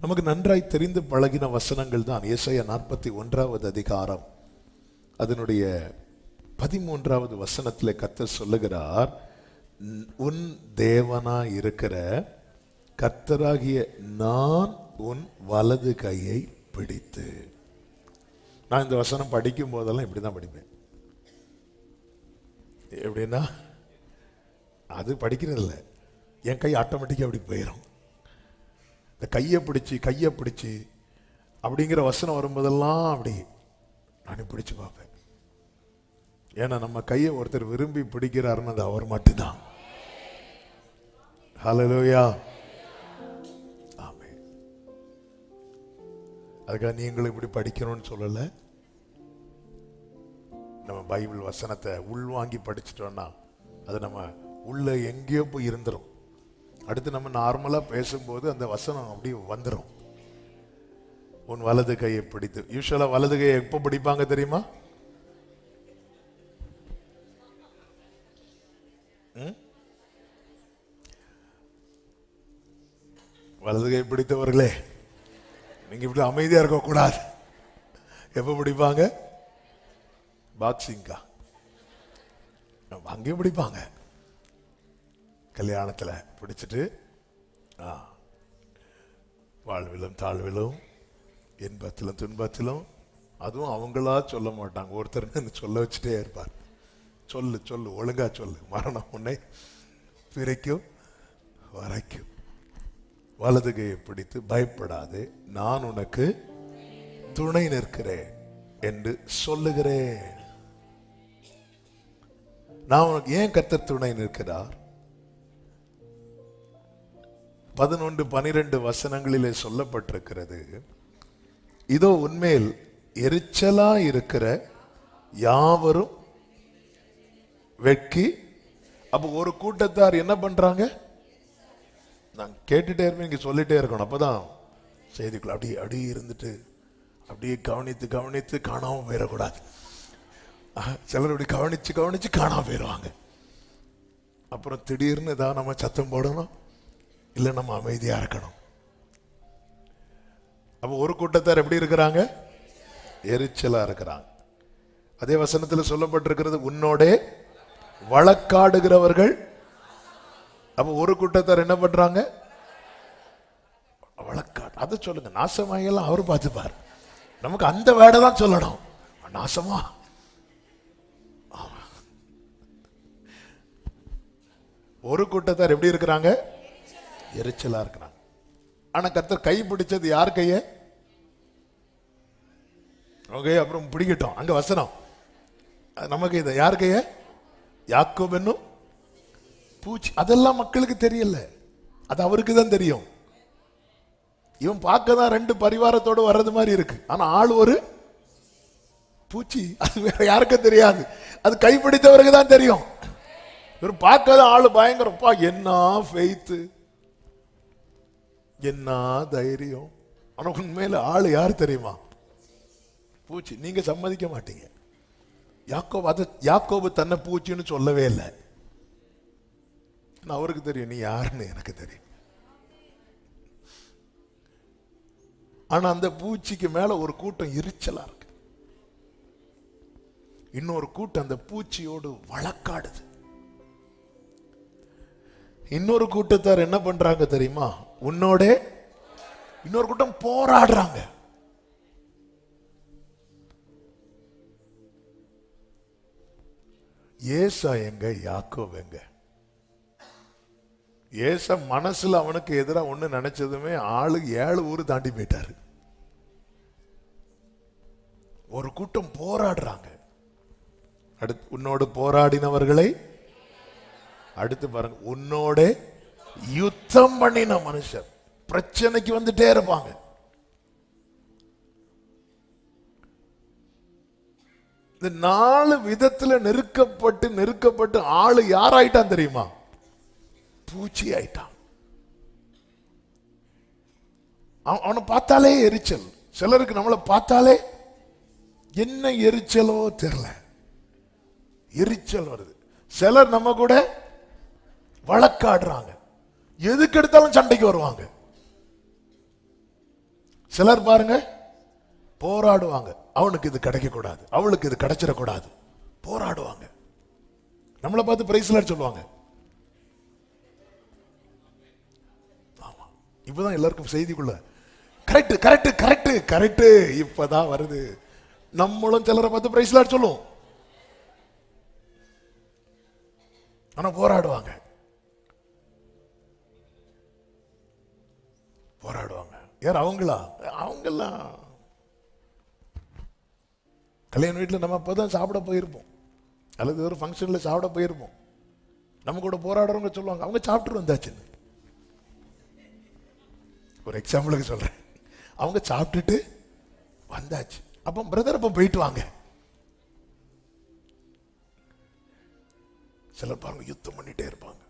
நமக்கு நன்றாய் தெரிந்து பழகின வசனங்கள் தான். ஏசாயா 41வது அதிகாரம் அதனுடைய 13வது வசனத்திலே கர்த்தர் சொல்லுகிறார், உன் தேவனாய் இருக்கிற கர்த்தராகிய நான் உன் வலது கையை பிடித்து. நான் இந்த வசனம் படிக்கும் போதெல்லாம் இப்படிதான் படிப்பேன். எப்படின்னா, அது படிக்கிறது இல்லை, என் கை ஆட்டோமேட்டிக்காக அப்படி போயிடும். இந்த கையை பிடிச்சி அப்படிங்கிற வசனம் வரும்போதெல்லாம் அப்படி நான் பிடிச்சு பார்ப்பேன். ஏன்னா நம்ம கையை ஒருத்தர் விரும்பி பிடிக்கிறாருன்னு அது அவர் மட்டும்தான். ஹல்லேலூயா, ஆமென். அதுக்காக நீங்களும் இப்படி படிக்கணும்னு சொல்லலை. நம்ம பைபிள் வசனத்தை உள்வாங்கி படிச்சிட்டோம்னா அது நம்ம உள்ள எங்கேயோ போய் இருந்துரும். அடுத்து நம்ம நார்மலா பேசும்போது அந்த வசனம் அப்படி வந்துடும். உன் வலது கையை பிடித்து. யூசுவலா வலது கையை எப்போ பிடிப்பாங்க தெரியுமா? வலது கை பிடித்தவர்களே, நீங்க இப்படி அமைதியா இருக்க கூடாது. எப்ப பிடிப்பாங்க? பாக்ஸிங்கா அங்கேயும் பிடிப்பாங்க. கல்யாணத்துல பிடிச்சிட்டு வாழ்விலும் தாழ்விலும் இன்பத்திலும் துன்பத்திலும், அதுவும் அவங்களா சொல்ல மாட்டாங்க, ஒருத்தர் சொல்ல வச்சுட்டே இருப்பார். சொல்லு சொல்லு ஒழுங்கா சொல்லு, மரணம் உன்னை பிரிக்கும் வரைக்கும். வலது கையை பிடித்து, பயப்படாதே, நான் உனக்கு துணை நிற்கிறேன் என்று சொல்லுகிறேன். நான் உனக்கு ஏன் கர்த்தர் துணை நிற்கிறார்? 11-12 வசனங்களிலே சொல்லப்பட்டிருக்கிறது, இதோ உன்மேல் எரிச்சலா இருக்கிற யாவரும் வெட்கி. அப்ப ஒரு கூட்டத்தார் என்ன பண்றாங்க? நான் கேட்டுட்டே இருப்பேன், இங்க சொல்லிட்டே இருக்கணும். அப்பதான் செய்திக்குள்ள அப்படி இருந்துட்டு அப்படியே கவனித்து காணாம போயிடக்கூடாது. சிலர் அப்படி கவனிச்சு காணாம போயிடுவாங்க. அப்புறம் திடீர்னு ஏதாவது நம்ம சத்தம் போடணும், இல்லை நம்ம அமைதியா இருக்கணும். அப்ப ஒரு கூட்டத்தார் எப்படி இருக்கிறாங்க? எரிச்சலா இருக்கிறாங்க. அதே வசனத்தில் சொல்லப்பட்டிருக்கிறது, உன்னோட வழக்காடுகிறவர்கள். அப்ப ஒரு கூட்டத்தார் என்ன பண்றாங்க? வழக்காடு. அதை சொல்லுங்க, நாசமாயெல்லாம் அவரு பார்த்துப்பார். நமக்கு அந்த வேடை தான் சொல்லணும், நாசமா. ஒரு கூட்டத்தார் எப்படி இருக்கிறாங்க? எரிச்சலா இருக்கிறாங்க. ஆனா கர்த்தர் கை பிடிச்சது யார் கைய? ஓகே, அப்புறம் பிடிக்கட்டும். அங்க வசனம் நமக்கு இதை யார் கைய? யாக்கோபு என்னும் பூச்சி. அதெல்லாம் மக்களுக்கு தெரியல, அது அவருக்கு தான் தெரியும். இவன் பார்க்க தான் 2 பரிவாரத்தோடு வர்றது மாதிரி இருக்கு, ஆனா ஆள் ஒரு பூச்சி. அது வேற யாருக்கும் தெரியாது, அது கைப்பிடித்தவருக்கு தான் தெரியும். இவர் பார்க்காத ஆளு பயங்கரப்பா, என்ன ஃபெய்த், என்ன தைரியம். ஆனா உண்மையில ஆளு யார் தெரியுமா? பூச்சி. நீங்க சம்மதிக்க மாட்டீங்க. யாக்கோபு தன்னை பூச்சின்னு சொல்லவே இல்லை. அவருக்கு தெரியும் நீ யாருன்னு எனக்கு தெரியும். ஆனா அந்த பூச்சிக்கு மேல ஒரு கூட்டம் எரிச்சலா இருக்கு. இன்னொரு கூட்டம் அந்த பூச்சியோடு வழக்காடுது. இன்னொரு கூட்டத்தார் என்ன பண்றாங்க தெரியுமா? உன்னோட இன்னொரு கூட்டம் போராடுறாங்க. ஏசா எங்க, யாக்கோபு எங்க? ஏசா மனசுல அவனுக்கு எதிராக ஒண்ணு நினைச்சதுமே ஆளு 7 ஊர் தாண்டி போயிட்டாரு. ஒரு கூட்டம் போராடுறாங்க. அடுத்து உன்னோடு போராடினவர்களை, அடுத்து பாருங்க, உன்னோட யுத்தம் பண்ணின மனுஷர். பிரச்சனைக்கு வந்துட்டே இருப்பாங்க. இந்த 4 விதத்துல நெருக்கப்பட்டு ஆளு யாராயிட்டான் தெரியுமா? பூச்சி ஆயிட்டான். அவனை பார்த்தாலே எரிச்சல். சிலருக்கு நம்மளை பார்த்தாலே என்ன எரிச்சலோ தெரியல, எரிச்சல் வருது. சிலர் நம்ம கூட வழக்காடுறாங்க, எதுக்கு எடுத்தாலும் சண்டைக்கு வருவாங்க. சிலர் பாருங்க போராடுவாங்க, அவனுக்கு இது கிடைக்க கூடாது, அவளுக்கு இது கிடைச்சிடக்கூடாது, போராடுவாங்க. நம்மளை பார்த்து பிரைஸ்லாட் சொல்லுவாங்க. ஆமா, இப்பதான் எல்லாருக்கும் செய்திக்குள்ள கரெக்ட் கரெக்ட் கரெக்ட் கரெக்ட் இப்பதான் வருது. நம்மளும் சிலரை பார்த்து பிரைஸ்லாட் சொல்லுவோம், ஆனா போராடுவாங்க போராடுவாங்க. யார் அவங்களா? அவங்கெல்லாம் கல்யாண வீட்டில் நம்ம அப்போதான் சாப்பிட போயிருப்போம், அல்லது ஒரு ஃபங்க்ஷனில் சாப்பிட போயிருப்போம். நம்ம கூட போராடுறவங்க சொல்லுவாங்க அவங்க சாப்பிட்டு வந்தாச்சுன்னு. ஒரு எக்ஸாம்பிளுக்கு சொல்றேன், அவங்க சாப்பிட்டுட்டு வந்தாச்சு. அப்போ பிரதர் அப்போ போயிட்டு வாங்க. சிலர் பாருங்க யுத்தம் பண்ணிட்டே இருப்பாங்க.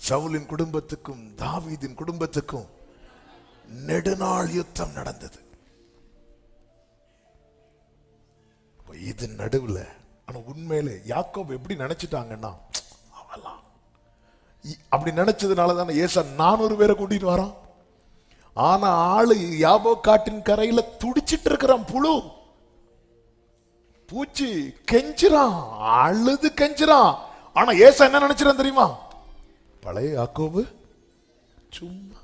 சவுலின் குடும்பத்துக்கும் தாவீதின் குடும்பத்துக்கும் நெடுநாள் யுத்தம் நடந்தது. இது நடுவில். ஆனா உண்மையிலே யாக்கோபு எப்படி நினைச்சிட்டாங்கன்னா, அவெல்லாம் அப்படி நினைச்சதுனால தானே ஏசா 400 பேரை கூட்டிட்டு வரான். ஆனா ஆளு யாபோக்காட்டின் கரையில துடிச்சிட்டு இருக்கிறான், புழு பூச்சி கெஞ்சிரான், அழுது கெஞ்சிரான். ஆனா ஏசா என்ன நினைச்சிரான் தெரியுமா? பழைய யாக்கோபு சும்மா.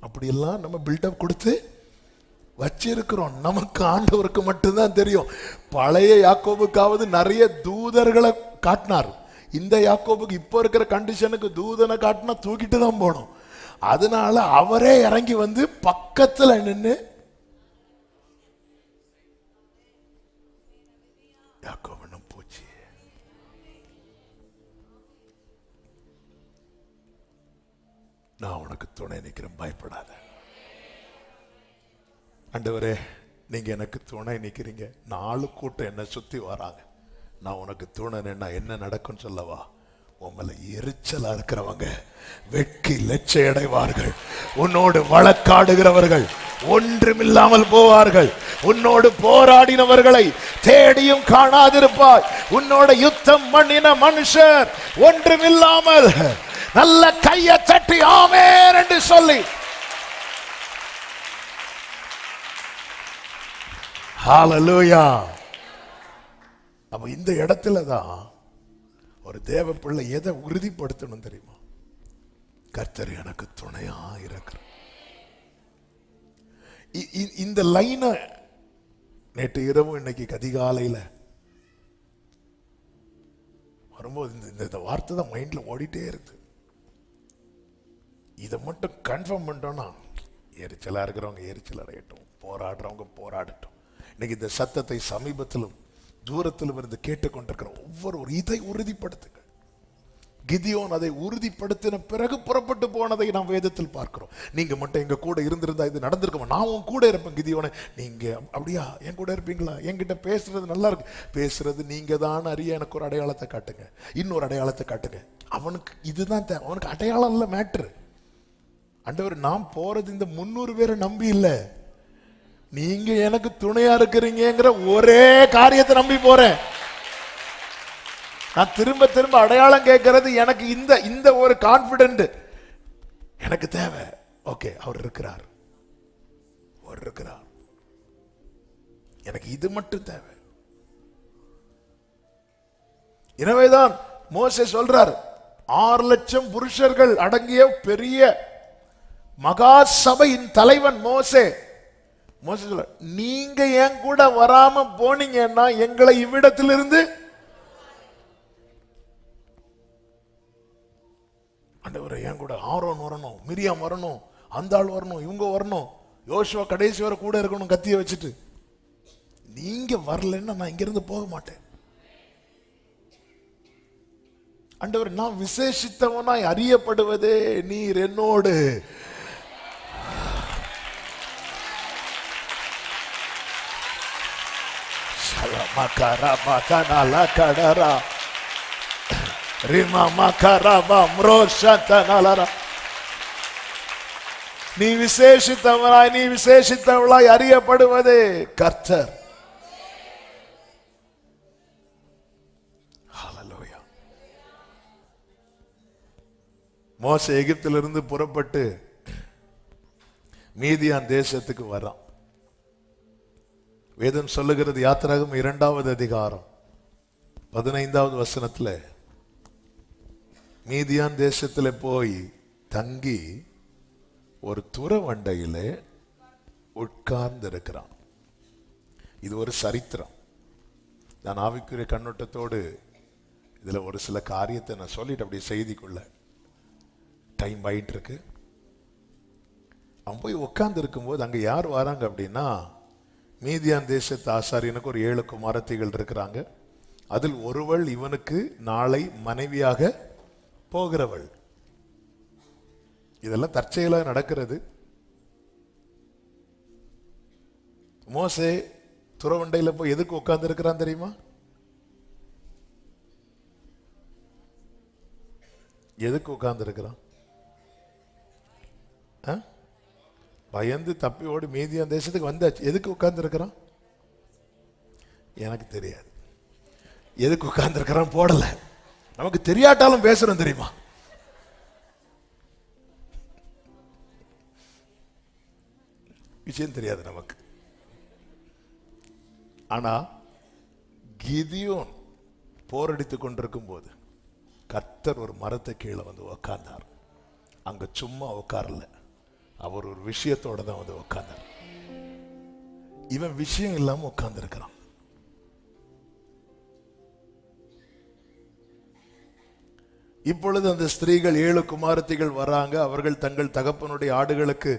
அப்படியெல்லாம் நம்ம பில்டப் கொடுத்து வச்சிருக்கிறோம். நமக்கு ஆண்டவருக்கு மட்டும்தான் தெரியும். பழைய யாக்கோபுக்காவது நிறைய தூதர்களை காட்டினார். இந்த யாக்கோபுக்கு இப்ப இருக்கிற கண்டிஷனுக்கு தூதனை காட்டினா தூக்கிட்டு தான் போனோம். அதனால அவரே இறங்கி வந்து பக்கத்துல நின்று யாக்கோபனும் போச்சு, நான் உனக்கு துணை நிற்கிறேன், பயப்படாத. ஆண்டவரே நீங்க எனக்கு துணை நிற்கிறீங்க, 4 கூட்டம் என்ன சுத்தி வராங்க, நான் உனக்கு துணை நின்னா என்ன நடக்கும் சொல்லவா? உங்களை எரிச்சலா இருக்கிறவங்க வெட்கி லட்சை அடைவார்கள். உன்னோடு வழக்காடுகிறவர்கள் ஒன்றுமில்லாமல் போவார்கள். உன்னோடு போராடினவர்களை தேடியும் காணாதிருப்பாய். உன்னோட யுத்தம் பண்ணின மனுஷர் ஒன்றுமில்லாமல். நல்ல கையை தட்டி ஆமென் என்று சொல்லி ஹல்லேலூயா. அப்ப இந்த இடத்துல தான் ஒரு தேவ பிள்ளை எதை உறுதிப்படுத்தணும் தெரியுமா? கர்த்தர் எனக்கு துணையா இருக்கிறார். இந்த லைன நேற்று இரவு இன்னைக்கு அதிகாலையில் வரும்போது இந்த வார்த்தை தான் மைண்ட்ல ஓடிட்டே இருக்கு. இதை மட்டும் கன்ஃபார்ம் பண்ணிட்டோம்னா எரிச்சலா இருக்கிறவங்க எரிச்சல் அடையட்டும், போராடுறவங்க போராடட்டும். இன்னைக்கு இந்த சத்தத்தை சமீபத்திலும் தூரத்திலும் இருந்து கேட்டுக்கொண்டிருக்கிற ஒவ்வொரு இதை உறுதிப்படுத்துங்க. கிதியோன் அதை உறுதிப்படுத்தின பிறகு புறப்பட்டு போனதை நாம் வேதத்தில் பார்க்கிறோம். நீங்க மட்டும் எங்க கூட இருந்திருந்தா இது நடந்திருக்கோம், நான் உன் கூட இருப்பேன். கிதியோனை நீங்க அப்படியா என் கூட இருப்பீங்களா? என்கிட்ட பேசுறது நல்லா இருக்கு, பேசுறது நீங்க தான் அறிய எனக்கு ஒரு அடையாளத்தை காட்டுங்க, இன்னொரு அடையாளத்தை காட்டுங்க. அவனுக்கு இதுதான் தேவை, அவனுக்கு அடையாளம் இல்லை மேட்ரு. ஆண்டவர் நான் போறது இந்த 300 பேரை நம்பி இல்லை, நீங்க எனக்கு துணையா இருக்கிறீங்கிற ஒரே காரியத்தை நம்பி போறேன். நான் திரும்ப திரும்ப அடையாளம் கேட்கறது எனக்கு இந்த ஒரு கான்பிடென்ட் எனக்கு தேவை. ஓகே, அவர் இருக்கிறார், அவர் இருக்கிறார், எனக்கு இது மட்டும் தேவை. எனவேதான் மோசே சொல்றார், 6 லட்சம் புருஷர்கள் அடங்கிய பெரிய மகா சபையின் தலைவன் மோசே. மோசே சொல்ற, நீங்க என் கூட வராம போனீங்கன்னா எங்களை இவ்விடத்திலிருந்து ஆண்டவரே என் கூட ஆரோன் வரணும், மிரியாம் வரணும், அந்த ஆள் வரணும், இவங்க வரணும், யோசுவா கடைசி வரை கூட இருக்கணும் கத்திய வச்சுட்டு. நீங்க வரலன்னா நான் இங்கிருந்து போக மாட்டேன். ஆண்டவர் நான் விசேஷித்தவனாய் அறியப்படுவதே நீர் என்னோடு. நீ விசேஷித்தவனாய் நீ விசேஷித்தவளாய் அறியப்படுவதே கர்த்தர். ஹல்லேலூயா. மோசே எகிப்திலிருந்து புறப்பட்டு மீதியான் தேசத்துக்கு வரான். வேதம் சொல்லுகிறது, யாத்திராகமம் 2வது அதிகாரம் 15வது வசனத்துல, மீதியான் தேசத்துல போய் தங்கி ஒரு துறவண்டையில உட்கார்ந்து இருக்கிறான். இது ஒரு சரித்திரம். நான் ஆவிக்குரிய கண்ணோட்டத்தோடு இதுல ஒரு சில காரியத்தை நான் சொல்லிட்டு அப்படி செய்திக்குள்ள டைம் ஆயிட்டு இருக்கு. அவன் போய் உட்கார்ந்து இருக்கும்போது அங்க யார் வராங்க அப்படின்னா, மீதியான் தேசத்து ஆசாரியனுக்கு ஒரு 7 குமாரத்திகள் இருக்கிறாங்க. அதில் ஒருவள் இவனுக்கு நாளை மனைவியாக போகிறவள். இதெல்லாம் தற்செயலா நடக்கிறது. மோசே துறவண்டையில போய் எதுக்கு உட்கார்ந்து இருக்கிறான் தெரியுமா? எதுக்கு உட்கார்ந்து இருக்கிறான்? பயந்து தப்பி ஓடி மீதியான் தேசத்துக்கு வந்தாச்சு. எதுக்கு உட்கார்ந்து இருக்கிறான் எனக்கு தெரியாது. எதுக்கு உட்கார்ந்து இருக்கிறான் போடல. நமக்கு தெரியாட்டாலும் பேசுறோம் தெரியுமா? விஷயம் தெரியாது நமக்கு. ஆனா கிதியோன் போரடித்துக் கொண்டிருக்கும் போது கர்த்தர் ஒரு மரத்தை கீழே வந்து உட்கார்ந்தார். அங்க சும்மா உட்காரல, அவர் ஒரு விஷயத்தோட தான் வந்து உட்கார்ந்தார். இவன் விஷயம் இல்லாம உட்கார்ந்து இருக்கிறான். இப்பொழுது அந்த ஸ்திரீகள் 7 குமாரத்திகள் வராங்க. அவர்கள் தங்கள் தகப்பனுடைய ஆடுகளுக்கு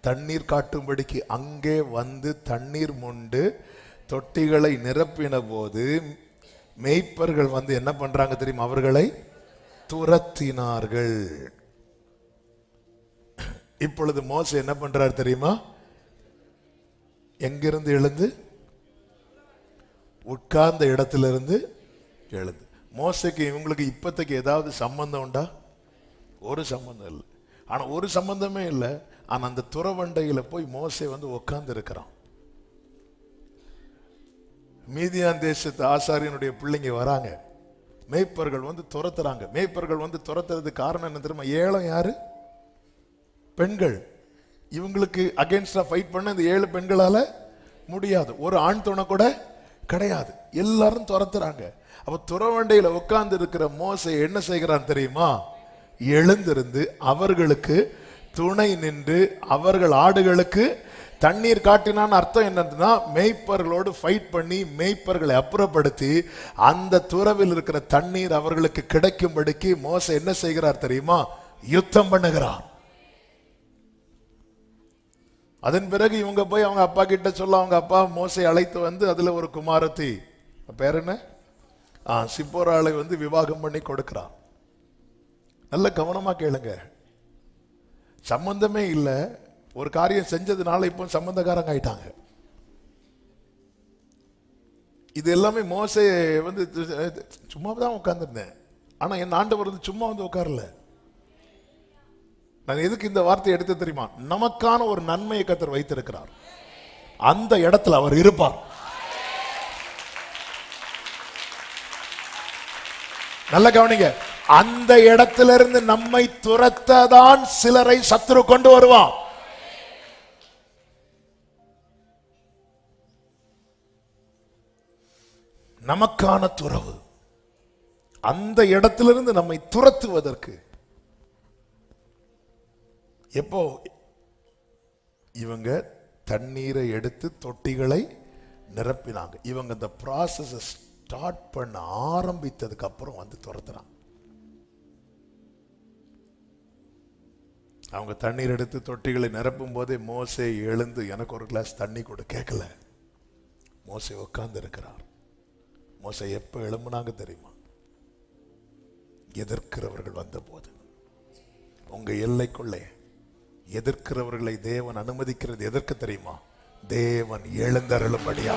தண்ணீர் காட்டும்படிக்கு அங்கே வந்து தண்ணீர் மொண்டு தொட்டிகளை நிரப்பின போது மேய்ப்பர்கள் வந்து என்ன பண்றாங்க தெரியுமா? அவர்களை துரத்தினார்கள். இப்பொழுது மோசே என்ன பண்றார் தெரியுமா? எங்கிருந்து எழுந்து? உட்கார்ந்த இடத்திலிருந்து எழுந்து. மோசைக்கு இவங்களுக்கு இப்போதைக்கு ஏதாவது சம்பந்தம் உண்டா? ஒரு சம்பந்தம் இல்லை. ஆனா ஒரு சம்பந்தமே இல்லை. ஆனா அந்த துறவண்டையில போய் மோசே வந்து உட்கார்ந்து இருக்கிறான். மீதியான் தேசத்து ஆசாரியனுடைய பிள்ளைங்க வராங்க. மேய்ப்பர்கள் வந்து துரத்துறாங்க. மேய்ப்பர்கள் வந்து துரத்துறதுக்கு காரணம் என்ன தெரியுமா? ஏலம் யாரு? பெண்கள். இவங்களுக்கு அகைன்ஸ்டா ஃபைட் பண்ண இந்த 7 பெண்களால முடியாது. ஒரு ஆண் துணை கூட கிடையாது. எல்லாரும் துரத்துறாங்க. அப்ப துறவண்டையில உட்கார்ந்து இருக்கிற மோசே என்ன செய்கிறான் தெரியுமா? எழுந்திருந்து அவர்களுக்கு துணை நின்று அவர்கள் ஆடுகளுக்கு தண்ணீர் காட்டினான். அர்த்தம் என்னன்னா, மேய்ப்பர்களோடு ஃபைட் பண்ணி மேய்ப்பர்களை அப்புறப்படுத்தி அந்த துறவில் இருக்கிற தண்ணீர் அவர்களுக்கு கிடைக்கும்படிக்கு மோசே என்ன செய்கிறார் தெரியுமா? யுத்தம் பண்ணுகிறார். அதன் பிறகு இவங்க போய் அவங்க அப்பா கிட்ட சொல்ல, அவங்க அப்பா மோசை அழைத்து வந்து அதுல ஒரு குமாரத்தி, பேர் என்ன, சிப்போராளை வந்து விவாகம் பண்ணி கொடுக்கிறான். நல்ல கவனமா கேளுங்க. சம்பந்தமே இல்லை, ஒரு காரியம் செஞ்சதுனால இப்போ சம்பந்தக்காரங்க ஆயிட்டாங்க. இது எல்லாமே மோசே வந்து சும்மா தான் உட்கார்ந்துருந்தேன். ஆனா என் ஆண்டவர் வந்து சும்மா வந்து உட்காரல. நான் எதுக்கு இந்த வார்த்தையை எடுத்து தெரியுமா? நமக்கான ஒரு நன்மையை கர்த்தர் வைத்திருக்கிறார். அந்த இடத்துல அவர் இருப்பார். நல்ல கவனிங்க. அந்த இடத்திலிருந்து நம்மை துரத்ததான் சிலரை சத்துரு கொண்டு வருவான். நமக்கான துறவு அந்த இடத்திலிருந்து நம்மை துரத்துவதற்கு எப்போ இவங்க தண்ணீரை எடுத்து தொட்டிகளை நிரப்பினாங்க. இவங்க இந்த ப்ராசஸ் ஸ்டார்ட் பண்ண ஆரம்பித்ததுக்கு அப்புறம் வந்து துரத்துறாங்க. அவங்க தண்ணீர் எடுத்து தொட்டிகளை நிரப்பும் போதே மோசே எழுந்து எனக்கு ஒரு கிளாஸ் தண்ணி கொடு கேட்கல. மோசே உட்கார்ந்து இருக்கிறார். மோசே எப்ப எழும்புனாங்க தெரியுமா? எதிர்க்கிறவர்கள் வந்த போது. உங்க எல்லைக்குள்ளே எதிர்க்கிறவர்களை தேவன் அனுமதிக்கிறது எதற்கு தெரியுமா? தேவன் எழுந்தருளும்படியா.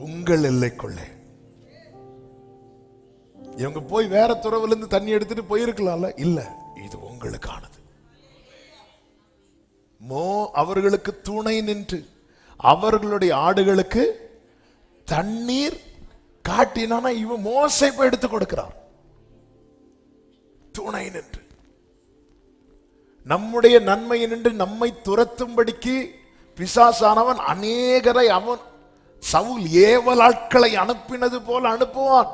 உங்கள் எல்லைக்குள்ளே இவங்க போய் வேற துறவுல இருந்து தண்ணி எடுத்துட்டு போயிருக்கலாம்ல. இல்ல, இது உங்களுக்கானது. அவர்களுக்கு துணை நின்று அவர்களுடைய ஆடுகளுக்கு தண்ணீர் காட்டினானா இவன் மோசே போய் எடுத்து கொடுக்கிறான். துணை நின்று நம்முடைய நன்மை நின்று நம்மை துரத்தும்படிக்கு பிசாசானவன் அநேகரை அவன் சவுல் ஏவல் ஆட்களை அனுப்பினது போல அனுப்புவான்.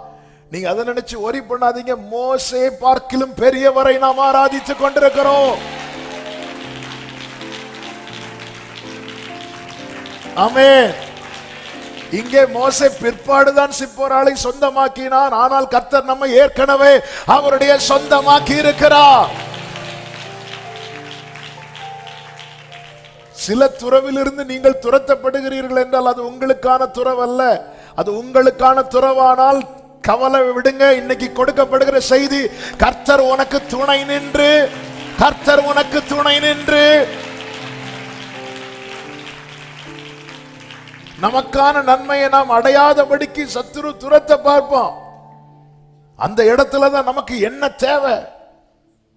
நீங்க அதை நினைச்சு ஒரி பண்ணாதீங்க. மோசே பார்க்கிலும் பெரியவரை நாம் ஆராதித்துக் கொண்டிருக்கிறோம். ஆமென். இங்கே மோசே பிற்பாடுதான் சிப்போராளை சொந்தமாக்கினான். ஆனால் கர்த்தர் நம்மை ஏற்கனவே அவருடைய சொந்தமாக்கி இருக்கிறார். சில துறவிலிருந்து நீங்கள் துரத்தப்படுகிறீர்கள் என்றால் அது உங்களுக்கான துறவல்ல. அது உங்களுக்கான துறவானால் கவலை விடுங்க. இன்னைக்கு கொடுக்கப்படுகிற செய்தி, கர்த்தர் உனக்கு துணை நின்று, கர்த்தர் உனக்கு துணை நின்று நமக்கான நன்மையை நாம் அடையாதபடிக்கு சத்துரு துரத்த பார்ப்போம். அந்த இடத்துல தான் நமக்கு என்ன தேவை,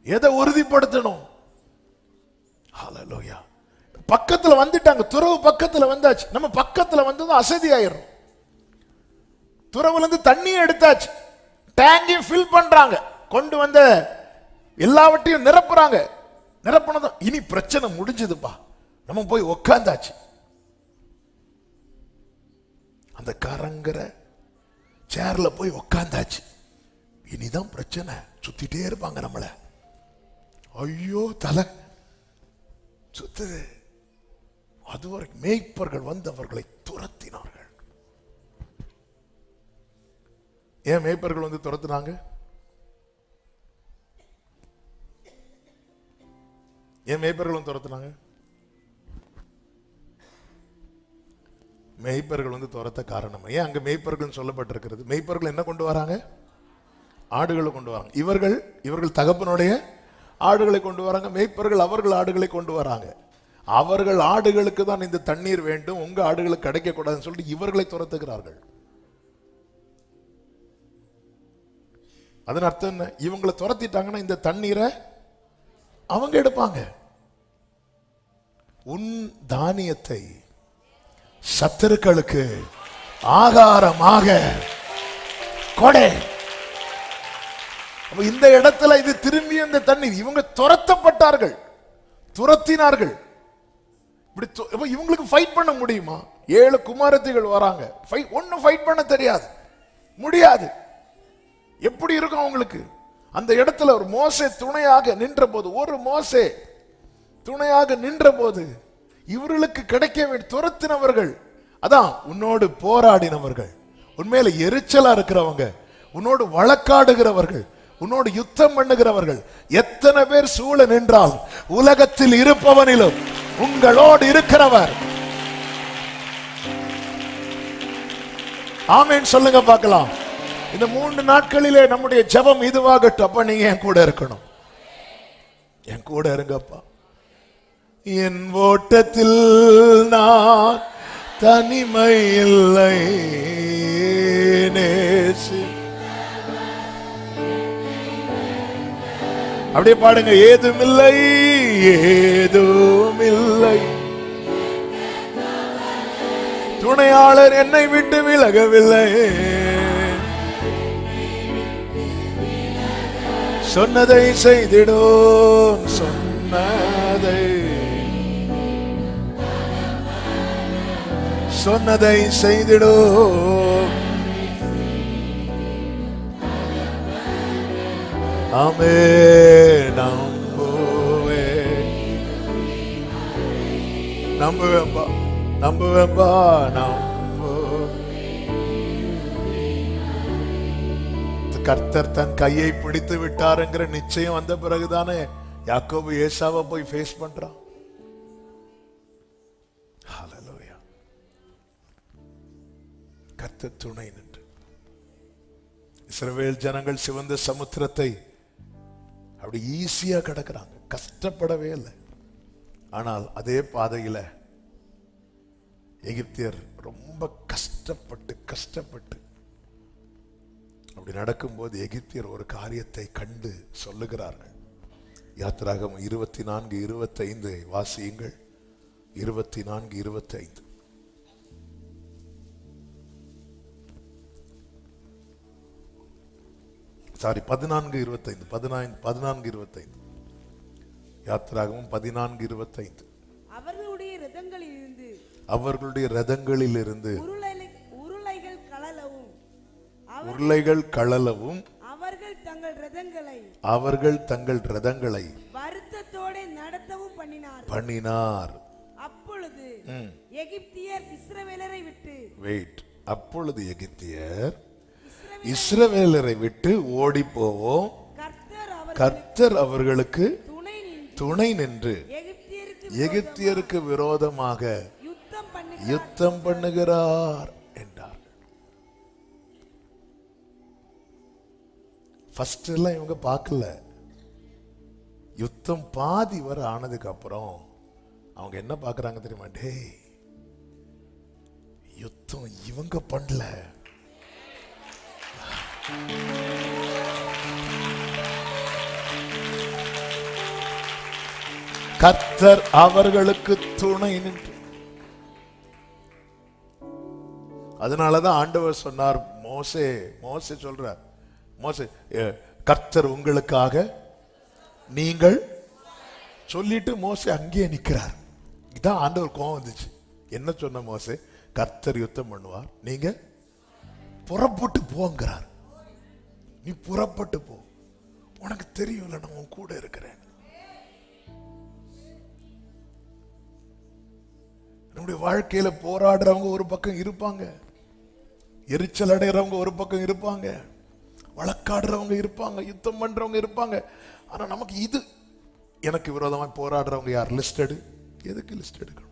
எதை உறுதிப்படுத்தணும். ஹல்லேலூயா. பக்கத்துல வந்துட்டாங்க, துறவு பக்கத்துல வந்தாச்சு. நம்ம பக்கத்துல வந்ததும் அசதி ஆயிரும். துறவுல இருந்து தண்ணியை எடுத்தாச்சு, டேங்கையும் ஃபில் பண்றாங்க, கொண்டு வந்த எல்லாவற்றையும் நிரப்புறாங்க. நிரப்புனதும் இனி பிரச்சனை முடிஞ்சதுப்பா, நம்ம போய் உக்காந்தாச்சு. அந்த கரங்கிற சேர்ல போய் உக்காந்தாச்சு. இனிதான் பிரச்சனை. சுத்திட்டே இருப்பாங்க நம்மள. ஐயோ தலை சுத்துது. அதுவரை மேய்ப்பர்கள் வந்து அவர்களை துரத்தினார்கள். ஏன் மேய்ப்பர்கள் வந்து துரத்தினாங்க? ஏன் மேய்ப்பர்கள் வந்து துரத்தினாங்க? மேய்ப்பர்கள் வந்து துரத்த காரணம் ஏன் அங்க மேய்ப்பர்கள் சொல்லப்பட்டிருக்கிறது? மேய்ப்பர்கள் என்ன கொண்டு வராங்க? ஆடுகளை கொண்டு வராங்க. இவர்கள் தகப்பனுடைய ஆடுகளை கொண்டு வராங்க. மேய்ப்பர்கள் அவர்கள் ஆடுகளை கொண்டு வராங்க. அவர்கள் ஆடுகளுக்கு தான் இந்த தண்ணீர் வேண்டும், உங்க ஆடுகளுக்கு கிடைக்க கூடாதுன்னு சொல்லிட்டு இவர்களை துரத்துகிறார்கள். அதன் அர்த்தம் என்ன? இவங்களை துரத்திட்டாங்கன்னா இந்த தண்ணீரை அவங்க எடுப்பாங்க. உன் தானியத்தை சத்துருக்களுக்கு ஆகாரமாக கொடை. இந்த இடத்துல இது திரும்பி இந்த தண்ணீர் இவங்க துரத்தப்பட்டார்கள், துரத்தினார்கள். இவங்களுக்கு ஃபைட் பண்ண முடியுமா? 7 குமாரத்திகள் வராங்க, ஒன்னும் ஃபைட் பண்ண தெரியாது, முடியாது. எப்படி இருக்கும் அவங்களுக்கு? அந்த இடத்துல ஒரு மோசே துணையாக நின்ற போது, ஒரு மோசே துணையாக நின்ற போது இவர்களுக்கு கிடைக்க வேண்டிய துரத்தினவர்கள், அதான் உன்னோடு போராடினவர்கள், உண்மையில எரிச்சலா இருக்கிறவங்க, உன்னோடு வழக்காடுகிறவர்கள், உன்னோடு யுத்தம் பண்ணுகிறவர்கள் எத்தனை பேர் சூழ நின்றால் உலகத்தில் இருப்பவனிலும் உங்களோடு இருக்கிறவர். ஆமென் சொல்லுங்க பார்க்கலாம். இந்த 3 நாட்களிலே நம்முடைய ஜெபம் இதுவாகட்டும். அப்ப நீங்க என் கூட இருக்கணும், என் கூட இருங்கப்பா. என் ஓட்டத்தில் நான் தனிமை இல்லை, அப்படியே பாடுங்க. ஏதுமில்லை, ஏதுமில்லை, துணையாளர் என்னை விட்டு விலகவில்லை, சொன்னதை செய்திடும், சொன்னதை செய்திடும். ஆமென். நம்புவேன்பா, நம்புவேன்பா, கர்த்தர் தன் கையை பிடித்து விட்டார் என்கிற நிச்சயம் வந்த பிறகுதானே யாக்கோபு ஏசாவை போய் ஃபேஸ் பண்றான். ஹல்லேலூயா. கர்த்தர் துணை நின்று இஸ்ரவேல் ஜனங்கள் சிவந்த சமுத்திரத்தை அப்படி ஈஸியா கடக்கிறாங்க, கஷ்டப்படவே இல்லை. ஆனால் அதே பாதையில எகிப்தியர் ரொம்ப கஷ்டப்பட்டு அப்படி நடக்கும்போது எகிப்தியர் ஒரு காரியத்தை கண்டு சொல்லுகிறார்கள். யாத்திராகமம் 24:25 வாசியுங்கள். 24:25. சாரி 14:25, 14:25, யாத்திராகமம் 14:25. அவர்களுடைய ரதங்களிலிருந்து உருளைகள் கழலவும் அவர்கள் தங்கள் ரதங்களை வருத்தத்தோடு நடத்தவும் பண்ணினார். அப்பொழுது எகிப்தியர் இஸ்ரவேலரை விட்டு ஓடி போவோம். கர்த்தர் அவர்களுக்கு துணை நின்று எகிப்தியருக்கு விரோதமாக யுத்தம் பண்ணுகிறார் என்றார். ஃபர்ஸ்ட் எல்லாம் இவங்க பார்க்கல. யுத்தம் பாதி வர ஆனதுக்கு அப்புறம் அவங்க என்ன பார்க்கறாங்க தெரியுமா? டேய், யுத்தம் இவங்க பண்ணல, கர்த்தர் அவர்களுக்கு துணை நின்று. அதனாலதான் ஆண்டவர் சொன்னார், மோசே சொல்றார், மோசே கர்த்தர் உங்களுக்காக நீங்கள் சொல்லிட்டு மோசே அங்கேயே நிக்கிறார். இதான் ஆண்டவர் கோவம் வந்துச்சு. என்ன சொன்ன மோசே? கர்த்தர் யுத்தம் பண்ணுவார், நீங்க புறப்பட்டு போங்கிறார். நீ புறப்பட்டு போ, உனக்கு தெரியும்ல நான் உன் கூட இருக்கிறேன். நம்முடைய வாழ்க்கையில போராடுறவங்க ஒரு பக்கம் இருப்பாங்க, எரிச்சல் அடைகிறவங்க ஒரு பக்கம் இருப்பாங்க, வழக்காடுறவங்க இருப்பாங்க, யுத்தம் பண்றவங்க இருப்பாங்க. ஆனா நமக்கு இது எனக்கு விரோதமாக போராடுறவங்க யார்? லிஸ்ட் எதுக்கு லிஸ்ட் எடுக்கணும்?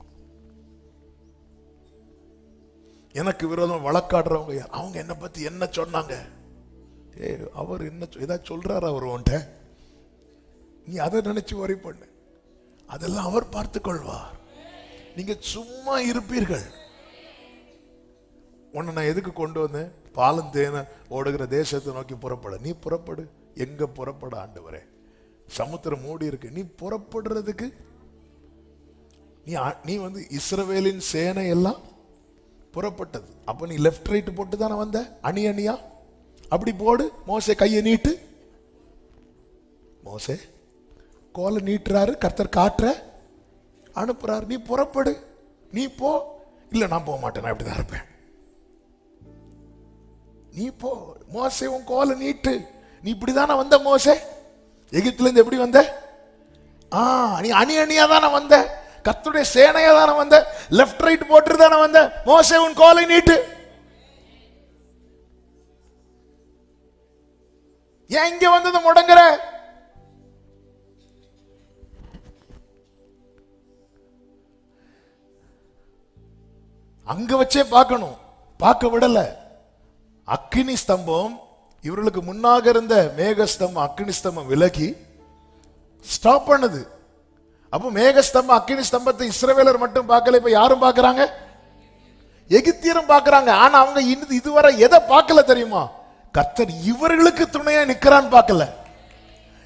எனக்கு விரோதமாக வழக்காடுறவங்க யார்? அவங்க என்ன பத்தி என்ன சொன்னாங்க? அவர் என்ன ஏதாவது சொல்றாரு அவர் உன்ட்ட, நீ அதை நினைச்சு வரி பண்ணு, அதெல்லாம் அவர் பார்த்துக் கொள்வார். நீங்க சும்மா இருப்பீர்கள். உன்னை நான் எதுக்கு கொண்டு வந்தேன்? பாலும் தேன ஓடுகிற தேசத்தை நோக்கி புறப்பட. நீ புறப்படு. எங்க புறப்பட ஆண்டவரே? சமுத்திரம் மூடி இருக்கு. நீ புறப்படுறதுக்கு நீ வந்து இஸ்ரவேலின் சேனை எல்லாம் புறப்பட்டது. அப்ப நீ லெப்ட் ரைட் போட்டு தானே வந்த, அணி அணியா அப்படி போடு. மோசே கையை நீட்டு. மோசே கோலை நீட்டுறாரு, கர்த்தர் காற்ற அனுப்புறாரு. நீ புறப்படு, நீ போ. இல்ல நான் போக மாட்டேன், நான் இப்படிதான் இருப்பேன். நீ போ. மோசே உன் கோலை நீட்டு. நீ இப்படிதானே வந்த மோசே? எகிப்துல இருந்து எப்படி வந்த? நீ அணி அணியா தானே வந்த, கர்த்தருடைய சேனையா தானே வந்த, லெப்ட் ரைட் போட்டு தானே வந்த. மோசே உன் கோலை நீட்டு. ஏன் இங்க வந்தது முடங்குற? அங்க வச்சே பார்க்கணும், பார்க்க விடல. அக்கினி ஸ்தம்பம் இவர்களுக்கு முன்னாக இருந்த மேகஸ்தம்பம் அக்கினி ஸ்தம்பம் விலகி ஸ்டாப் பண்ணுது. அப்போ மேகஸ்தம்பம் அக்கினி ஸ்தம்பத்தை இஸ்ரவேலர் மட்டும் பார்க்கல, இப்ப யாரும் பார்க்கறாங்க? எகிப்தியரும் பார்க்கறாங்க. ஆனா அவங்க இதுவரை எதை பார்க்கல தெரியுமா? கர்த்தர் இவர்களுக்கு துணையா நிக்கிறான்னு பார்க்கல.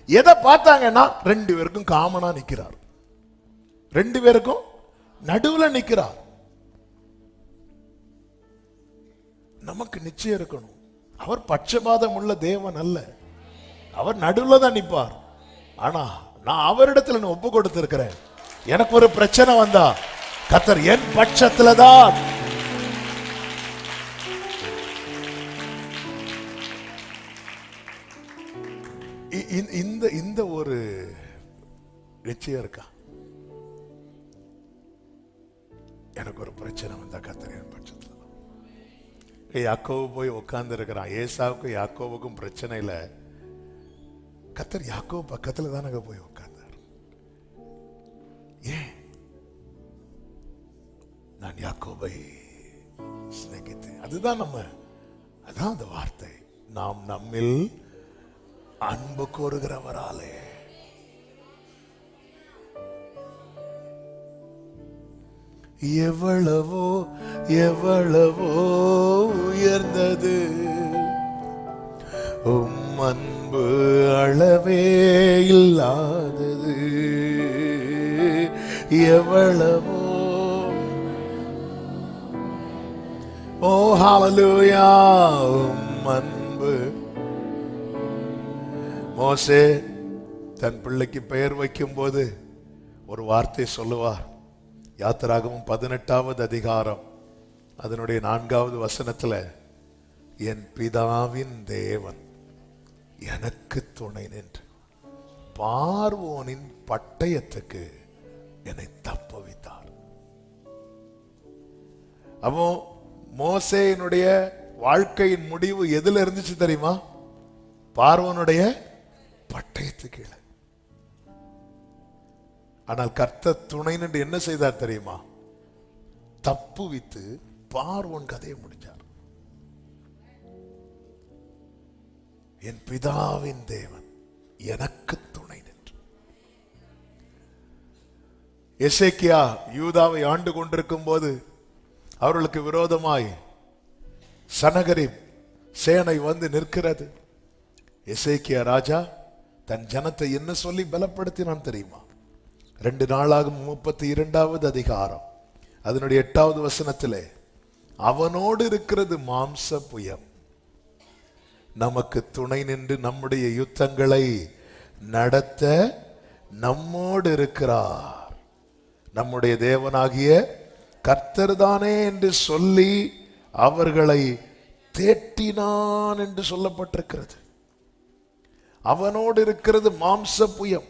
எதை பார்த்தாங்கன்னா, ரெண்டு பேருக்கும் காமனா நிக்கிறார், ரெண்டு பேருக்கும் நடுவுல நிக்கிறார். நமக்கு நிச்சயம் இருக்கணும், அவர் பட்சபாதம் உள்ள தேவன் அல்ல, அவர் நடுவுல தான் நிற்பார். ஆனா நான் அவரிடத்துல ஒப்பு கொடுத்திருக்கிறேன். எனக்கு ஒரு பிரச்சனை வந்தா கர்த்தர் என் பட்சத்துல தான். இந்த ஒரு நிச்சயம் இருக்கா? எனக்கு ஒரு பிரச்சனை வந்தா கர்த்தர் என் பட்சத்துல. யாக்கோபு போய் உட்கார்ந்து இருக்கிறான். ஏசாவுக்கும் யாக்கோபுக்கும் பிரச்சனை இல்லை, கர்த்தர் யாக்கோபு பக்கத்துல தானங்க போய் உட்கார்ந்தார். ஏன்? நான் யாக்கோபை சிநேகித்தேன். அதுதான் அதான் அந்த வார்த்தை, நாம் நம்மில் அன்பு கோருகிறவராலே. எவ்வளவோ எவ்வளவோ உயர்ந்தது உம் அன்பு, அளவே இல்லாதது. எவ்வளவோ ஓ ஹல்லேலூயா, உம் அன்பு மோசே தன் பிள்ளைக்கு பெயர் வைக்கும் போது ஒரு வார்த்தை சொல்லுவார். யாத்திராகமம் 18வது அதிகாரம் அதனுடைய 4வது வசனத்துல, என் பிதாவின் தேவன் எனக்கு துணை நின்று பார்வோனின் பட்டயத்துக்கு என்னை தப்புவித்தார். அப்போ மோசேயினுடைய வாழ்க்கையின் முடிவு எதுல இருந்துச்சு தெரியுமா? பார்வோனுடைய பட்டயத்து கீழே. ஆனால் கர்த்தர் துணை நின்று என்ன செய்தார் தெரியுமா? தப்புவித்து பார்வோன் கதையை முடிச்சார். என் பிதாவின் தேவன் எனக்கு துணை நின்று. எசேக்கியா யூதாவை ஆண்டு கொண்டிருக்கும் போது அவர்களுக்கு விரோதமாய் சனகரிப் சேனை வந்து நிற்கிறது. எசேக்கியா ராஜா தன் ஜனத்தை என்ன சொல்லி பலப்படுத்தினான் தெரியுமா? 2 நாளாகும் 32வது அதிகாரம் அதனுடைய 8வது வசனத்திலே, அவனோடு இருக்கிறது மாம்ச புயம், நமக்கு துணை நின்று நம்முடைய யுத்தங்களை நடத்த நம்மோடு இருக்கிறார், நம்முடைய தேவனாகிய கர்த்தர் தானே என்று சொல்லி அவர்களை தேற்றினான் என்று சொல்லப்பட்டிருக்கிறது. அவனோடு இருக்கிறது மாம்ச புயம்,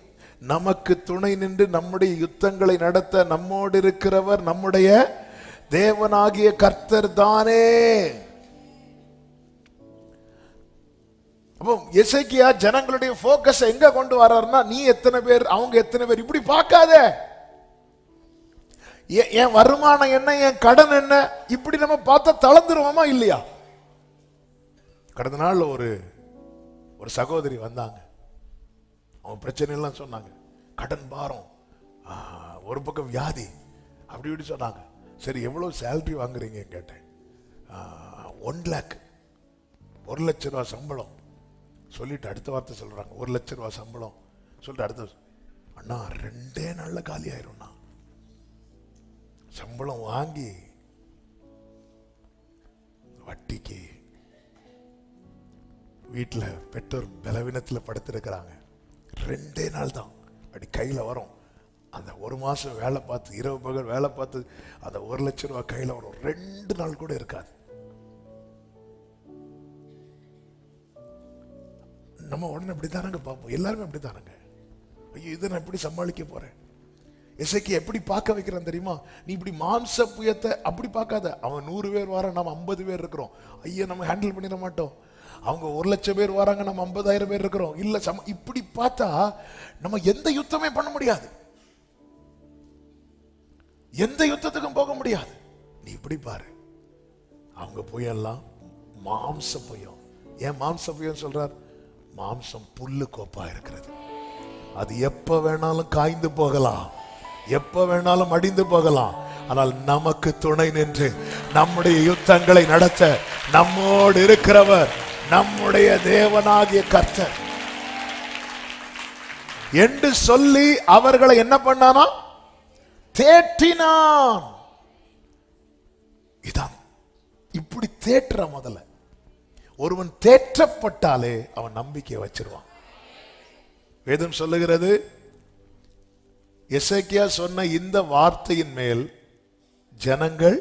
நமக்கு துணை நின்று நம்முடைய யுத்தங்களை நடத்த நம்மோடு இருக்கிறவர் நம்முடைய தேவனாகிய கர்த்தர் தானே. அப்போ எசேக்கியா ஜனங்களுடைய போக்கஸ் எங்க கொண்டு வர்றாருன்னா, நீ எத்தனை பேர், அவங்க எத்தனை பேர், இப்படி பார்க்காத. என் வருமானம் என்ன, என் கடன் என்ன, இப்படி நம்ம பார்த்தா தளர்ந்துருவோமா இல்லையா? கடந்த நாள் ஒரு சகோதரி வந்தாங்க. அவங்க பிரச்சனை எல்லாம் சொன்னாங்க. கடன் பாரம், ஒரு பக்கம் வியாதி, அப்படி இப்படி சொன்னாங்க. சரி, எவ்வளவு சேலரி வாங்குறீங்க கேட்டேன். 1 lakh, 1 லட்ச ரூபா சம்பளம் சொல்லிட்டு அடுத்த வார்த்தை சொல்றாங்க, 1 லட்ச ரூபா சம்பளம் சொல்லிட்டு அடுத்த, அண்ணா 2 நாள்ல காலி ஆயிரும்ண்ணா. சம்பளம் வாங்கி வட்டிக்கு வீட்டுல பெற்றோர் பலவீனத்தில் படுத்திருக்கிறாங்க. 2 நாள் தான் அப்படி கையில வரும். அந்த 1 மாசம் வேலை பார்த்து, இரவு பகல் வேலை பார்த்து அந்த 1 லட்ச ரூபாய் கையில வரும். 2 நாள் கூட இருக்காது. நம்ம உடனே அப்படித்தானங்க பார்ப்போம். எல்லாருமே அப்படித்தானங்க. ஐயோ, இதை நான் எப்படி சமாளிக்க போறேன்? எசேக்கியா எப்படி பார்க்க வைக்கிறான் தெரியுமா? நீ இப்படி மாம்ச புயத்தை அப்படி பார்க்காத. அவன் 100 பேர் வரான், நம்ம 50 பேர் இருக்கிறோம். ஐயா, நம்ம ஹேண்டில் பண்ணிட மாட்டோம். அவங்க 1 லட்சம் பேர் வராங்க, நம்ம 50,000 பேர் இருக்கிறோம். இல்ல, இப்படி பார்த்தா நம்ம எந்த யுத்தமே பண்ண முடியாது, எந்த யுத்தத்துக்கும் போக முடியாது. நீ இப்படி பாரு, அவங்க புயல்லாம் மாம்ச புயம். ஏன் மாம்ச புயம் சொல்றார்? மாம்சம் புல்லு கோப்பா இருக்கிறது. அது எப்ப வேணாலும் காய்ந்து போகலாம், எப்ப வேணாலும் அடிந்து போகலாம். ஆனால் நமக்கு துணை நின்று நம்முடைய யுத்தங்களை நடத்த நம்மோடு இருக்கிறவர் நம்முடைய தேவனாகிய கர்த்தர் என்று சொல்லி அவர்களை என்ன பண்ணானா? தேற்றினான். இதான் இப்படி தேற்ற. முதல்ல ஒருவன் தேற்றப்பட்டாலே அவன் நம்பிக்கை வச்சிருவான். வேதம் சொல்லுகிறது, எசேக்கியா சொன்ன இந்த வார்த்தையின் மேல் ஜனங்கள்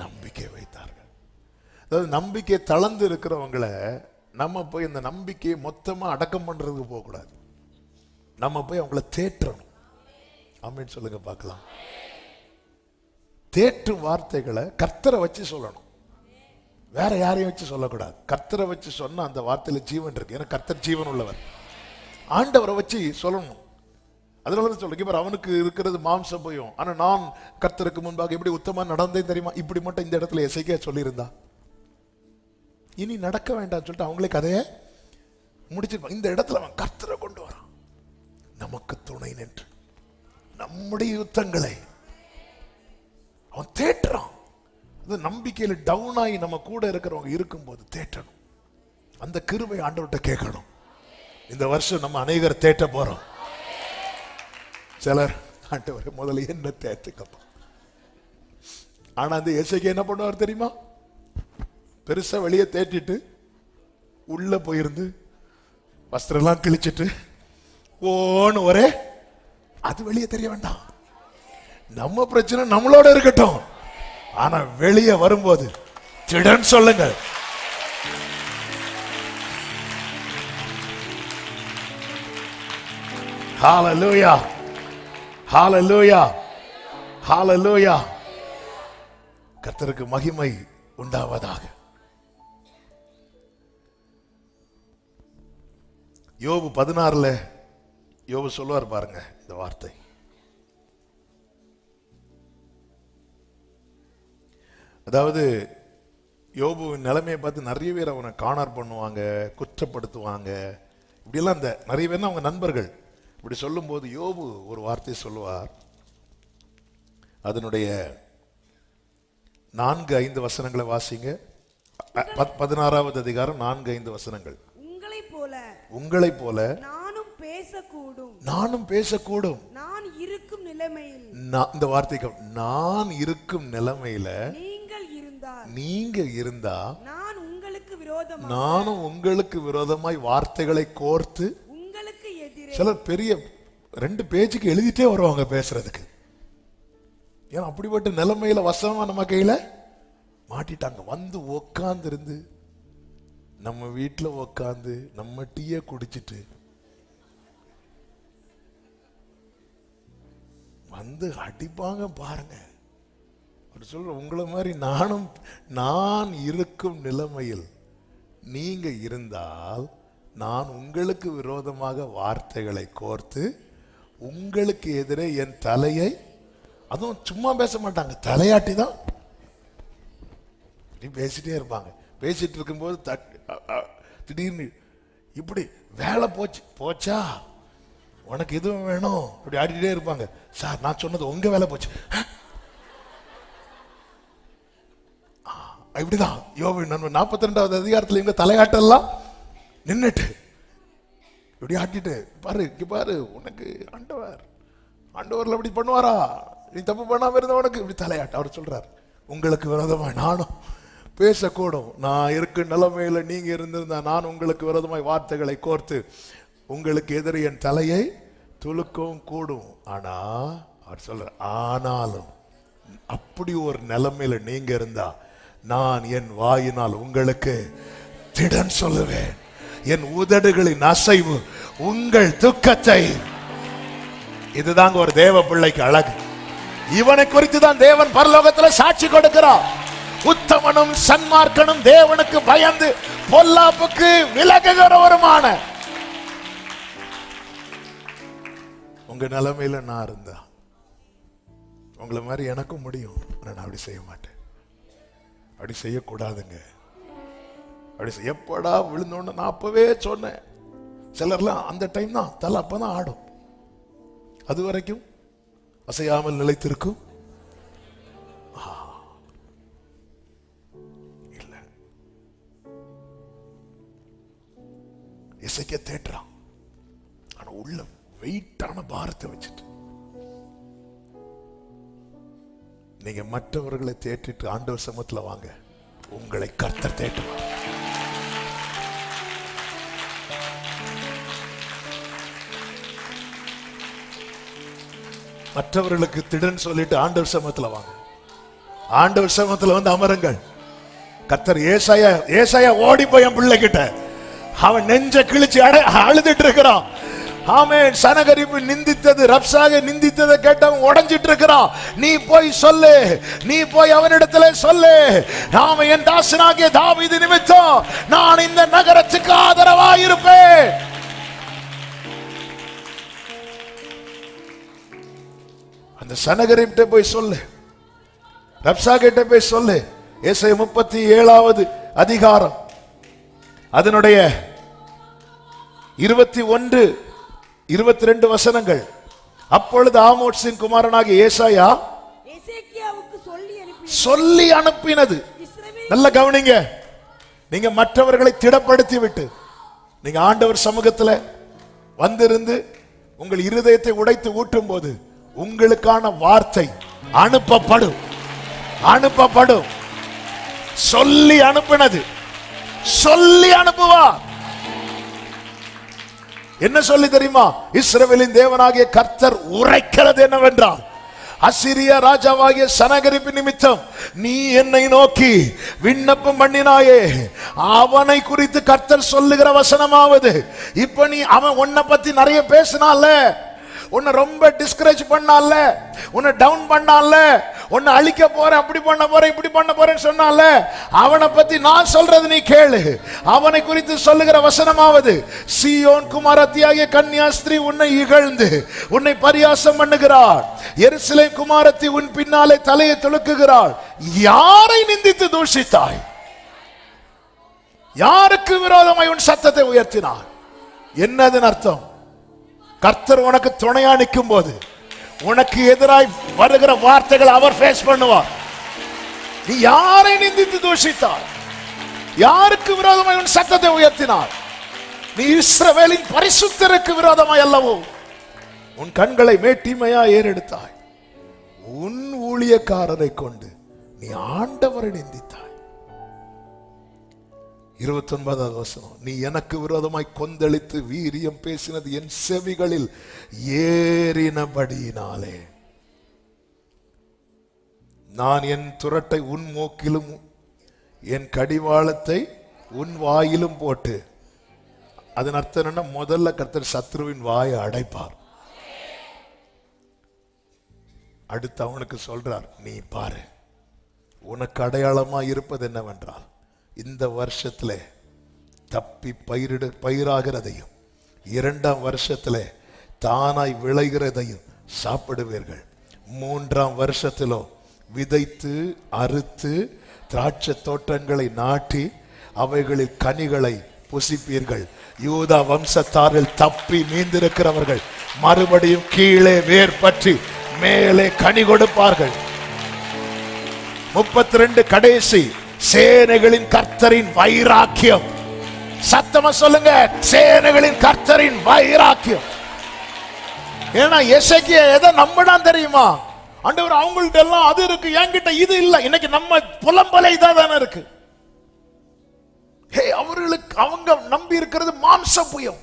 நம்பிக்கை வைத்தார்கள். அதாவது நம்பிக்கை தளர்ந்து இருக்கிறவங்களை நம்ம போய் இந்த நம்பிக்கையை மொத்தமா அடக்கம் பண்றதுக்கு போக கூடாது. நம்ம போய் அவங்கள தேற்றணும். ஆமென் சொல்லுங்க பார்க்கலாம். தேற்றும் வார்த்தைகளை கர்த்தரை வச்சு சொல்லணும், வேற யாரையும் வச்சு சொல்லக்கூடாது. கர்த்தரை வச்சு சொன்னா அந்த வார்த்தையில ஜீவன் இருக்கு. ஏன்னா கர்த்தர் ஜீவன் உள்ளவர். ஆண்டவரை வச்சு சொல்லணும். அதனால சொல்லுங்க, இப்ப அவனுக்கு இருக்கிறது மாம்ச புயம். ஆனா நான் கர்த்தருக்கு முன்பாக எப்படி உத்தமா நடந்தேன் தெரியுமா? இப்படி மட்டும் இந்த இடத்துல எசேக்கியா சொல்லியிருந்தா இனி நடக்க வேண்டாம் சொல்லிட்டு அவங்களே கதையை முடிச்சிருப்பாங்க. இந்த இடத்துல அவன் கர்த்தரை கொண்டு வரான். நமக்கு துணை நின்று நம்முடைய யுத்தங்களை அவன் தேற்றுறான். அது நம்பிக்கையில டவுன் ஆகி நம்ம கூட இருக்கிறவங்க இருக்கும்போது தேற்றணும். அந்த கிருபை ஆண்டவர்கிட்ட கேட்கணும். இந்த வருஷம் நம்ம அநேகர் தேற்ற போறோம். சிலர் ஆண்டவரை முதல்ல என்ன தேத்துக்கப்பா. ஆனா அந்த எசேக்கியா என்ன பண்ணுவார் தெரியுமா? பெருசா வெளியே தேற்றிட்டு உள்ள போயிருந்து வஸ்திரம் எல்லாம் கிழிச்சிட்டு ஓன்னு ஒரே, அது வெளியே தெரிய வேண்டாம். நம்ம பிரச்சனை நம்மளோட இருக்கட்டும். ஆனா வெளியே வரும்போது திடன் சொல்லுங்க. ஹalleluya, ஹalleluya, ஹalleluya. கர்த்தருக்கு மகிமை உண்டாவதாக. யோபு 16 யோபு சொல்லுவார் பாருங்க இந்த வார்த்தை. அதாவது யோபுவின் நிலைமையை பார்த்து நிறைய பேர் அவனை காணார் பண்ணுவாங்க, குற்றப்படுத்துவாங்க. இப்படியெல்லாம் இந்த நிறைய பேர் அவங்க நண்பர்கள். இப்படி சொல்லும் போது யோபு ஒரு வார்த்தை சொல்லுவார். அதனுடைய 4-5 வசனங்களை வாசிங்க. 16வது அதிகாரம் 4-5 வசனங்கள். உங்களைப் போல நானும் பேசக்கூடும். நான் இருக்கும் நிலைமையில், இந்த வார்த்தைக்கு நான் இருக்கும் நிலைமையில நீங்க இருந்தா நானும் உங்களுக்கு விரோதமாய் வார்த்தைகளை கோர்த்து உங்களுக்கு எதிரே, சிலர் பெரிய 2 பேஜுக்கு எழுதிட்டே வருவாங்க பேசுறதுக்கு. ஏன்னா அப்படிப்பட்ட நிலைமையில வசமா நம்ம கையில மாட்டிட்டாங்க. வந்து உக்காந்து இருந்து நம்ம வீட்டுல உக்காந்து நம்ம டீயை குடிச்சிட்டு வந்து அடிப்பாங்க பாருங்க. அப்படி சொல்ற உங்களை மாதிரி நான் இருக்கும் நிலைமையில் நீங்க இருந்தால் நான் உங்களுக்கு விரோதமாக வார்த்தைகளை கோர்த்து உங்களுக்கு எதிரே என் தலையை, அதுவும் சும்மா பேச மாட்டாங்க, தலையாட்டி தான் பேசிட்டே இருப்பாங்க. பேசிட்டு இருக்கும்போது திடீர்னு இப்படி வேலை போச்சா உனக்கு எதுவும் வேணும் அப்படி ஆடிட்டே இருப்பாங்க. சார் நான் சொன்னது உங்க வேலை போச்சு. இப்படிதான் யோபு நண்பன் 42வது அதிகாரத்துல இவங்க தலையாட்டெல்லாம் நின்னுட்டு இப்படி ஆட்டிட்டு பாரு உனக்கு ஆண்டவர்ல இப்படி பண்ணுவாரா, நீ தப்பு பண்ணாம இருந்த உனக்கு இப்படி தலையாட்ட. அவர் சொல்றாரு உங்களுக்கு விரோதமா நானும் பேசக்கூடும். நான் இருக்க நிலைமையில நீங்க இருந்திருந்தா நான் உங்களுக்கு விரோதமாய் வார்த்தைகளை கோர்த்து உங்களுக்கு எதிர என் தலையை துலுக்கவும் கூடும். ஆனா அவர் சொல்ற, ஆனாலும் அப்படி ஒரு நிலைமையில நீங்க இருந்தா நான் என் வாயினால் உங்களுக்கு திடன் சொல்லுவேன். என் உதடுகளின் அசைவு உங்கள் துக்கத்தை. இதுதாங்க ஒரு தேவ பிள்ளைக்கு அழகு. இவனை குறித்து தான் தேவன் பரலோகத்தில் சாட்சி கொடுக்கிறார். உத்தமனும் சன்மார்க்கனும் தேவனுக்கு பயந்து பொல்லாப்புக்கு விலகுகிறவருமான. உங்க நிலைமையில நான் இருந்தா உங்களை மாதிரி எனக்கும் முடியும். நான் அப்படி செய்ய மாட்டேன், அப்படி செய்யக்கூடாதுங்க. அப்படி எப்படா விழுந்தோன்னு நான் அப்பவே சொன்னேன். சிலர்லாம் அந்த டைம் தான் தலை அப்பதான் ஆடும், அது வரைக்கும் அசையாமல் நிலைத்திருக்கும். இல்ல இசைக்க தேட்டுறான், ஆனா உள்ள வெயிட்டான பாரத்தை வச்சுட்டு. நீங்க மற்றவர்களை தேற்றிட்டு ஆண்டவர் சமத்துல வாங்க, உங்களை கர்த்தர் தேற்றுவார். மற்றவர்களுக்கு திடன் சொல்லிட்டு ஆண்டவர் சமத்துல வாங்க. ஆண்டவர் சமத்துல வந்து அமருங்கள். கர்த்தர் ஏசாயா ஓடி போய் என் பிள்ளை கிட்ட, அவன் நெஞ்ச கிழிச்சு அழுதுட்டு இருக்கிறான். ஆமென். சனகரிப்பு நிந்தித்தது, ரப்சாகே நிந்தித்ததை கேட்டவன் உடைஞ்சிட்டு இருக்கிறான். நீ போய் சொல்லு, நீ போய் அவனிடத்துல சொல்லு, அவன் என் தாசனாகிய தாவீது நிமித்தம் நான் இந்த நகரத்துக்கு ஆதரவாய் இருப்பேன். அந்த சனகரிப்ட போய் சொல்லு, ரப்சாகிட்ட போய் சொல்லு. ஏசாயா 37வது அதிகாரம் அதனுடைய 21-22 வசனங்கள். அப்பொழுது ஆமோத்சின் குமாரனாகிய ஏசாயா சொல்லி அனுப்பினது. நல்ல கவனிங்க. நீங்க மற்றவர்களை திடப்படுத்தி விட்டு நீங்க ஆண்டவர் சமூகத்துல வந்திருந்து உங்கள் இருதயத்தை உடைத்து ஊட்டும் போது உங்களுக்கான வார்த்தை அனுப்பப்படும். சொல்லி அனுப்பினது, சொல்லி அனுப்புவார். என்ன சொல்லி தெரியுமா? இஸ்ரவேலின் தேவனாகிய கர்த்தர் உரைக்கிறது என்னவென்றால், அசிரிய ராஜாவாகிய சனகரிப்பு நிமித்தம் நீ என்னை நோக்கி விண்ணப்பம் பண்ணினாயே, அவனை குறித்து கர்த்தர் சொல்லுகிற வசனமாவது, இப்ப நீ அவன் உன்னை பத்தி நிறைய பேசினால, உன்னை ரொம்ப டிஸ்கரேஜ் பண்ணால, உன்னை டவுன் பண்ணால, உன்னை அழிக்க போறேன், அப்படி பண்ண போறேன், இப்படி பண்ண போறேன்னு சொன்னால, அவனை பத்தி நான் சொல்றது நீ கேளு. அவனை குறித்து சொல்லுகிற வசனமாவது, சீயோன் குமாரத்தியாகிய கன்னியாஸ்திரீ உன்னை இகழ்ந்து உன்னை பரியாசம் பண்ணுகிறாள், எருசலேம் குமாரத்தி உன் பின்னாலே தலையை துலுக்குகிறாள். யாரை நிந்தித்து தூஷித்தாய்? யாருக்கு விரோதமாய் உன் சத்தத்தை உயர்த்தினாய்? என்னதன் அர்த்தம்? கர்த்தர் உனக்கு துணையா நிற்கும் போது உனக்கு எதிராய் வருகிற வார்த்தைகள் அவர் ஃபேஸ் பண்ணுவார். நீ யாரை நிந்தித்து தூஷித்தாய்? யாருக்கு விரோதமாய் உன் சத்தத்தை உயர்த்தினார்? நீ இஸ்ரவேலின் பரிசுத்தருக்கு விரோதமாய் அல்லவோ உன் கண்களை மேட்டிமையா ஏறெடுத்தாய். உன் ஊழியக்காரரை கொண்டு நீ ஆண்டவரை நிந்தித்தாய். 29வது வசனம், நீ எனக்கு விரோதமாய் கொந்தளித்து வீரியம் பேசினது என் செவிகளில் ஏறினபடியினாலே நான் என் துரட்டை உன் மூக்கிலும் என் கடிவாளத்தை உன் வாயிலும் போட்டு. அதன் அர்த்தம் என்ன? முதல்ல கர்த்தர் சத்ருவின் வாயை அடைப்பார். அடுத்து அவனுக்கு சொல்றார், நீ பாரு, உனக்கு அடையாளமா இருப்பது என்னவென்றால், இந்த வருஷத்துல தப்பி பயிராகிறதையும் 2ஆம் வருஷத்துல தானாய் விளைகிறதையும் சாப்பிடுவீர்கள். 3ஆம் வருஷத்திலோ விதைத்து அறுத்து திராட்சை தோட்டங்களை நாட்டி அவைகளில் கனிகளை புசிப்பீர்கள். யூதா வம்சத்தாரில் தப்பி மீந்திருக்கிறவர்கள் மறுபடியும் கீழே வேர் பற்றி மேலே கனி கொடுப்பார்கள். 32 கடைசி, சேனைகளின் கர்த்தரின் வைராக்கியம். சத்தமா சொல்லுங்க, சேனைகளின் கர்த்தரின் வைராக்கியம். ஏன்னா எசேக்கியா எதை நம்பினான் தெரியுமா? ஆண்டவர் அவங்கள்ட்ட எல்லாம் அது இருக்கு, என்கிட்ட இது இல்ல. இன்னைக்கு நம்ம புலம்பலை தானே இருக்கு. அவர்களுக்கு அவங்க நம்பி இருக்கிறது மாம்ச புயம்.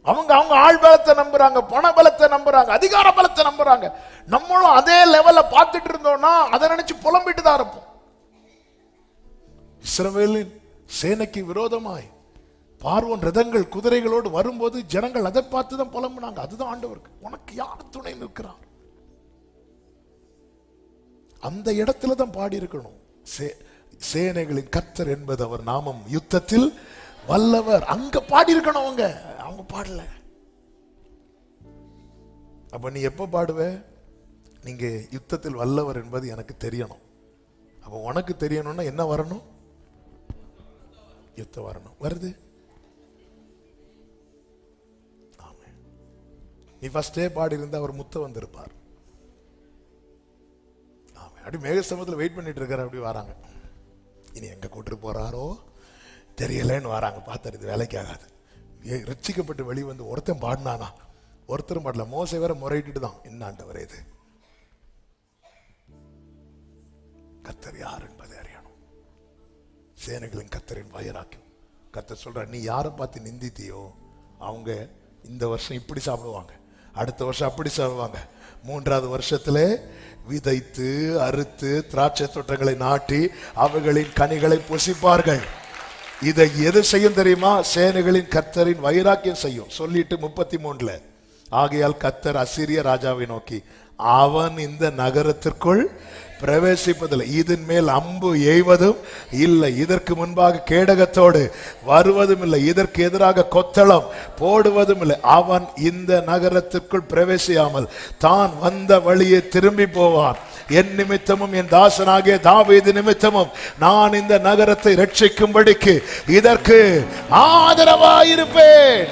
அவங்க ஆள் பலத்தை நம்புறாங்க, பண பலத்தை நம்புறாங்க, அதிகார பலத்தை நம்புறாங்க. நம்மளும் அதே லெவல்ல பார்த்துட்டு இருந்தோம்னா அதை நினைச்சு புலம்பிட்டு தான் இருப்போம். இஸ்ரவேலின் சேனைக்கு விரோதமாய் பார்வோன் ரதங்கள் குதிரைகளோடு வரும்போது ஜனங்கள் அதை பார்த்து தான் புலம்புனாங்க. அதுதான் ஆண்டவருக்கு, உனக்கு யார் துணை நிற்கிறார்? அந்த இடத்துல தான் பாடி இருக்கணும், சேனைகளின் கர்த்தர் என்பது அவர் நாமம், யுத்தத்தில் வல்லவர். அங்க பாடி இருக்கணும். அவங்க பாடல. அப்ப நீ எப்ப பாடுவ? நீங்க யுத்தத்தில் வல்லவர் என்பது எனக்கு தெரியணும். அப்ப உனக்கு தெரியணும்னா என்ன வரணும்? யுத்தம் வரணும். வருது. நீ ஃபர்ஸ்டே பாடி இருந்தா அவர் முத்த வந்திருப்பார். அப்படி மேகஸ்தம்பத்தில் வெயிட் பண்ணிட்டு இருக்காரு. அப்படி வராங்க, இனி எங்க கூட்டு போறாரோ தெரியலன்னு வராங்க. பார்த்தாரு இது வேலைக்கு ஆகாது. ரட்சிக்கப்பட்டு வெளி வந்து ஒருத்தன் பாடினானா? ஒருத்தரும் பாடல. மோசே வேற முறையிட்டு தான், என்ன ஆண்டவரே இது? கர்த்தர் யார் என்பதை அறியணும். சேனைகளின் கர்த்தரின் வைராக்கியம். கர்த்தர் சொல்ற, நீ யாரை பார்த்து நிந்தித்தியோ அவங்க இந்த வருஷம் இப்படி சாப்பிடுவாங்க, அடுத்த வருஷம் அப்படி சாப்பிடுவாங்க, 3ஆவது வருஷத்துல விதைத்து அறுத்து திராட்சை தோட்டங்களை நாட்டி அவைகளின் கனிகளை புசிப்பார்கள். இதை எது செய்யும் தெரியுமா? சேனைகளின் கர்த்தரின் வைராக்கியம் செய்யும். சொல்லிட்டு 33ல, ஆகையால் கர்த்தர் அசீரிய ராஜாவை நோக்கி, அவன் இந்த நகரத்திற்குள் பிரவேசிப்பதில்லை, இதன் மேல் அம்பு எய்வதும் இல்லை, இதற்கு முன்பாக கேடகத்தோடு வருவதும் இல்லை, இதற்கு எதிராக கொத்தளம் போடுவதும் இல்லை. அவன் இந்த நகரத்திற்குள் பிரவேசியாமல் தான் வந்த வழியே திரும்பி போவான். என் நிமித்தமும் என் தாசனாகிய தாவீது நிமித்தமும் நான் இந்த நகரத்தை ரட்சிக்கும்படிக்கு இதற்கு ஆதரவாயிருப்பேன்.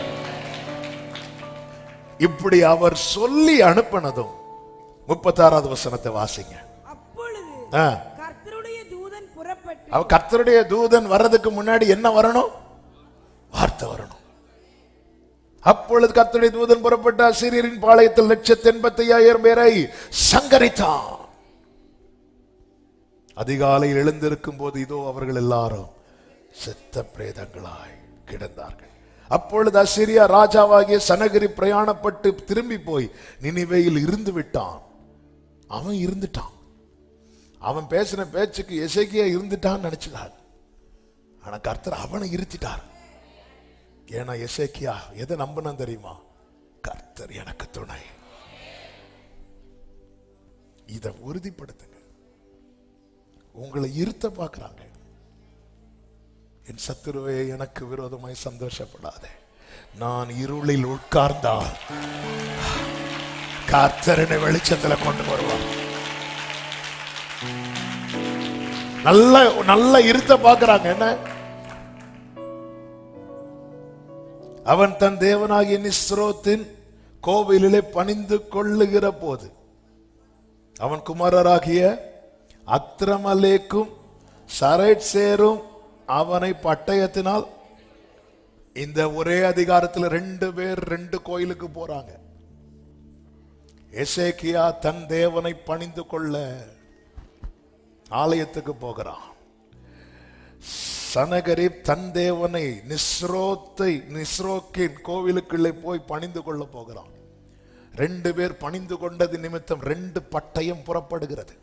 இப்படி அவர் சொல்லி அனுப்பினதும் 36வது வசனத்தை வாசிங்க. கர்த்தருடைய தூதன் புறப்பட்டு, அவ கர்த்தருடைய தூதன் வர்றதுக்கு முன்னாடி என்ன வரணும்? வார்த்தை வரணும். அப்பொழுது கர்த்தருடைய தூதன் புறப்பட்ட அசீரியரின் பாளையத்தில் 185,000 பேரை சங்கரித்தான். அதிகாலையில் எழுந்திருக்கும் போது இதோ அவர்கள் எல்லாரும் செத்த பிரேதங்களாய் கிடந்தார்கள். அப்பொழுது அசீரியா ராஜாவாகிய சனகரி பிரயாணப்பட்டு திரும்பி போய் நினிவேயில் இருந்து விட்டான். அவன் இருந்துட்டான். அவன் பேசின பேச்சுக்கு எசேக்கியா இருந்துட்டான்னு நினைச்சுட்டார். ஆனா கர்த்தர் அவனை இருத்திட்டார். ஏன்னா எசேக்கியா எதை நம்பினான் தெரியுமா? கர்த்தர் எனக்கு துணை. இதை உறுதிப்படுத்துங்க. உங்களை இருத்த பார்க்கிறாங்க. என் சத்துருவே எனக்கு விரோதமாய் சந்தோஷப்படாதே. நான் இருளில் உட்கார்ந்தால் கர்த்தரனை வெளிச்சத்துல கொண்டு வருவார். நல்ல நல்ல இருத்த பார்க்கிறாங்க. என்ன? அவன் தன் தேவனாகிய நிஸ்ரோத்தின் கோவிலிலே பணிந்து கொள்ளுகிற போது அவன் குமாரராகிய அத்ரமலேக்கும் சரேட்சேரும் அவனை பட்டயத்தினால், இந்த ஒரே அதிகாரத்தில் 2 பேர் 2 கோயிலுக்கு போறாங்க. எசேக்கியா தன் தேவனை பணிந்து கொள்ள ஆலயத்துக்கு போகிறான். சனகரிப் தன் தேவனை நிஸ்ரோக்கின் கோவிலுக்குள்ளே போய் பணிந்து கொள்ள போகிறான். 2 பேர் பணிந்து கொண்டது நிமித்தம் 2 பட்டயம் புறப்படுகிறது.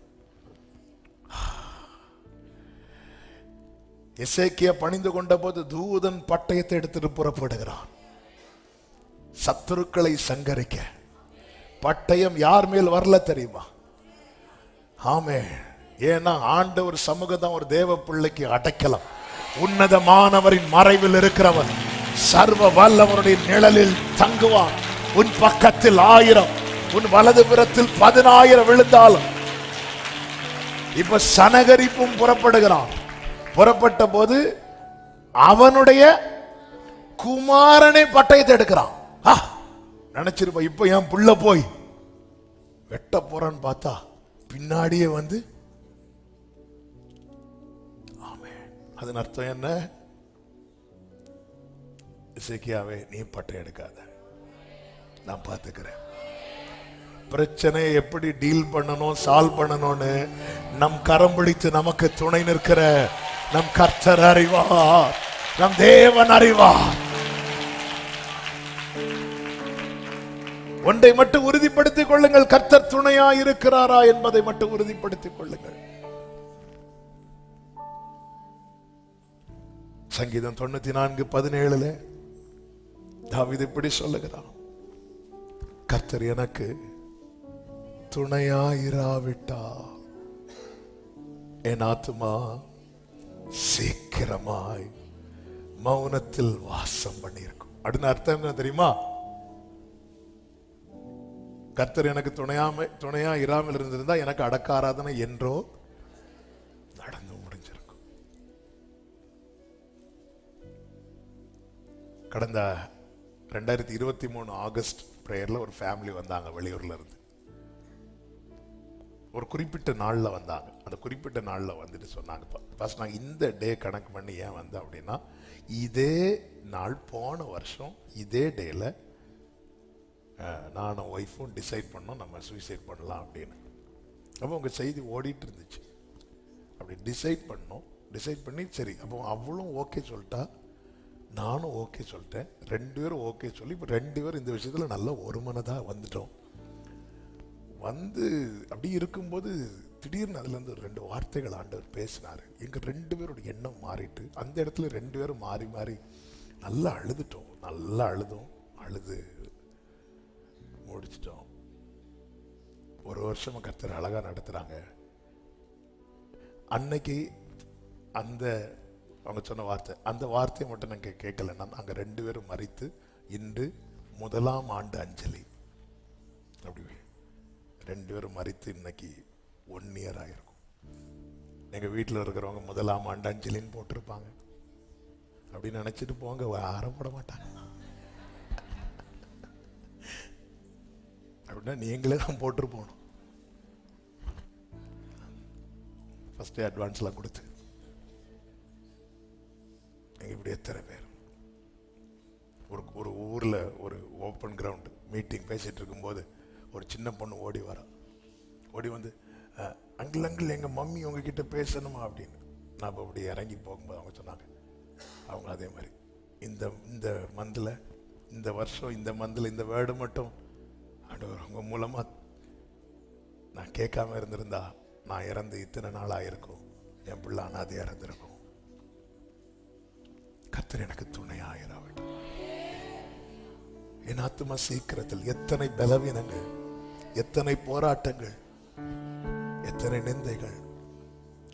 எசேக்கியா பணிந்து கொண்ட போது தூதன் பட்டயத்தை எடுத்துட்டு புறப்படுகிறான். சத்துருக்களை சங்கரிக்க. பட்டயம் யார் மேல் வரல தெரியுமா? ஆமே. ஏன்னா ஆண்டவர் சமூகம் தான் ஒரு தேவ பிள்ளைக்கு அடைக்கலாம். உன்னதமானவரின் மறைவில் இருக்கிறவன் சர்வ வல்லவருடைய நிழலில் தங்குவான். உன் பக்கத்தில் 1000, உன் வலது புறத்தில் 10,000 விழுந்தாலும். இப்ப சனகரிப்பும் புறப்படுகிறான். புறப்பட்ட போது அவனுடைய குமாரனை பட்டயத்தை எடுக்கிறான். நினைச்சிருப்ப இப்ப என் புள்ள போய் வெட்ட போறான்னு பார்த்தா பின்னாடியே வந்து. அதன் அர்த்தம் என்ன? எசேக்கியாவே நீ பட்டயம் எடுக்காத, நான் பார்த்துக்கிறேன். பிரச்சனையை எப்படி டீல் பண்ணணும், சால்வ் பண்ணணும்னு நம் கரம் பிடித்து நமக்கு துணை நிற்கிற நம் கர்த்தர் அறிவார், நம் தேவன் அறிவார். ஒன்றை மட்டும் உறுதிப்படுத்திக் கொள்ளுங்கள், கர்த்தர் துணையா இருக்கிறாரா என்பதை மட்டும் உறுதிப்படுத்திக் கொள்ளுங்கள். சங்கீதம் 94:17 தாவீது இப்படி சொல்லுகிறான், கர்த்தர் எனக்கு துணையாயிராவிட்டா என் ஆத்துமா சீக்கிரமாய் மௌனத்தில் வாசம் பண்ணியிருக்கும். அப்படின்னு அர்த்தம் என்ன தெரியுமா? கர்த்தர் எனக்கு துணையா இராமல் இருந்திருந்தா எனக்கு அடக்க ஆராதனை என்றோ நடந்து முடிஞ்சிருக்கும். கடந்த 2023 ஆகஸ்ட் பிரேயர்ல ஒரு ஃபேமிலி வந்தாங்க வெளியூர்ல இருந்து. ஒரு குறிப்பிட்ட நாள்ல வந்தாங்க. அந்த குறிப்பிட்ட நாள்ல வந்துட்டு சொன்னாங்க, ஃபர்ஸ்ட் நான் இந்த டே கணக்கு பண்ணி ஏன் வந்தேன் அப்படின்னா, இதே நாள் போன வருஷம் இதே டேல நானும் ஒய்ஃபும் டிசைட் பண்ணோம் நம்ம சூசைட் பண்ணலாம் அப்படின்னு. அப்போ உங்கள் செய்தி ஓடிட்டு இருந்துச்சு. அப்படி டிசைட் பண்ணி சரி அப்போ அவளும் ஓகே சொல்லிட்டா, நானும் ஓகே சொல்லிட்டேன். 2 பேரும் ஓகே சொல்லி இப்போ 2 பேரும் இந்த விஷயத்தில் நல்ல ஒருமனதாக வந்துட்டோம். வந்து அப்படி இருக்கும்போது திடீர்னு அதுலேருந்து 2 வார்த்தைகள் ஆண்டவர் பேசினார். எங்கள் 2 பேரோட எண்ணம் மாறிட்டு அந்த இடத்துல 2 பேரும் மாறி மாறி நல்லா அழுதுட்டோம். நல்லா அழுது முடிச்சிட்டோம். 1 வருஷமா கர்த்தர் அழகா நடத்துறாங்க. அன்னைக்கு அந்த அவங்க சொன்ன வார்த்தை, அந்த வார்த்தையை மட்டும் நாங்கள் கேட்கலன்னா நாங்கள் 2 பேரும் மறித்து இன்று 1ஆம் ஆண்டு அஞ்சலி. அப்படி 2 பேரும் மறித்து இன்னைக்கு 1 இயர் ஆயிருக்கும். எங்கள் வீட்டில் இருக்கிறவங்க 1ஆம் ஆண்டு அஞ்சலின்னு போட்டிருப்பாங்க. அப்படின்னு நினைச்சிட்டு போங்க, ஆரம்பட மாட்டாங்க. அப்படின்னா நீங்களே தான் போட்டு போகணும். ஃபர்ஸ்டே அட்வான்ஸ்லாம் கொடுத்து இப்படி எத்தனை பேர் ஒரு ஊர்ல ஒரு ஓப்பன் கிரவுண்ட் மீட்டிங் பேசிட்டு இருக்கும்போது ஒரு சின்ன பொண்ணு ஓடி வந்து அங்கிள் எங்க மம்மி உங்ககிட்ட பேசணுமா அப்படின்னு. நான் அப்படி இறங்கி போகும்போது அவங்க சொன்னாங்க, அவங்க அதே மாதிரி இந்த இந்த மந்தில், இந்த வருஷம், இந்த மந்தில், இந்த வேர்டு மட்டும் ஆண்டவர் உங்க மூலமா நான் கேட்காம இருந்திருந்தா நான் இறந்து இத்தனை நாள் ஆயிருக்கும், என் பிள்ளை அனாதை இறந்திருக்கும். கர்த்தர் எனக்கு துணையாயிராவிட்டார். என் ஆத்துமா சீக்கிரத்தில் எத்தனை பலவீனங்கள், எத்தனை போராட்டங்கள், எத்தனை நிந்தைகள்,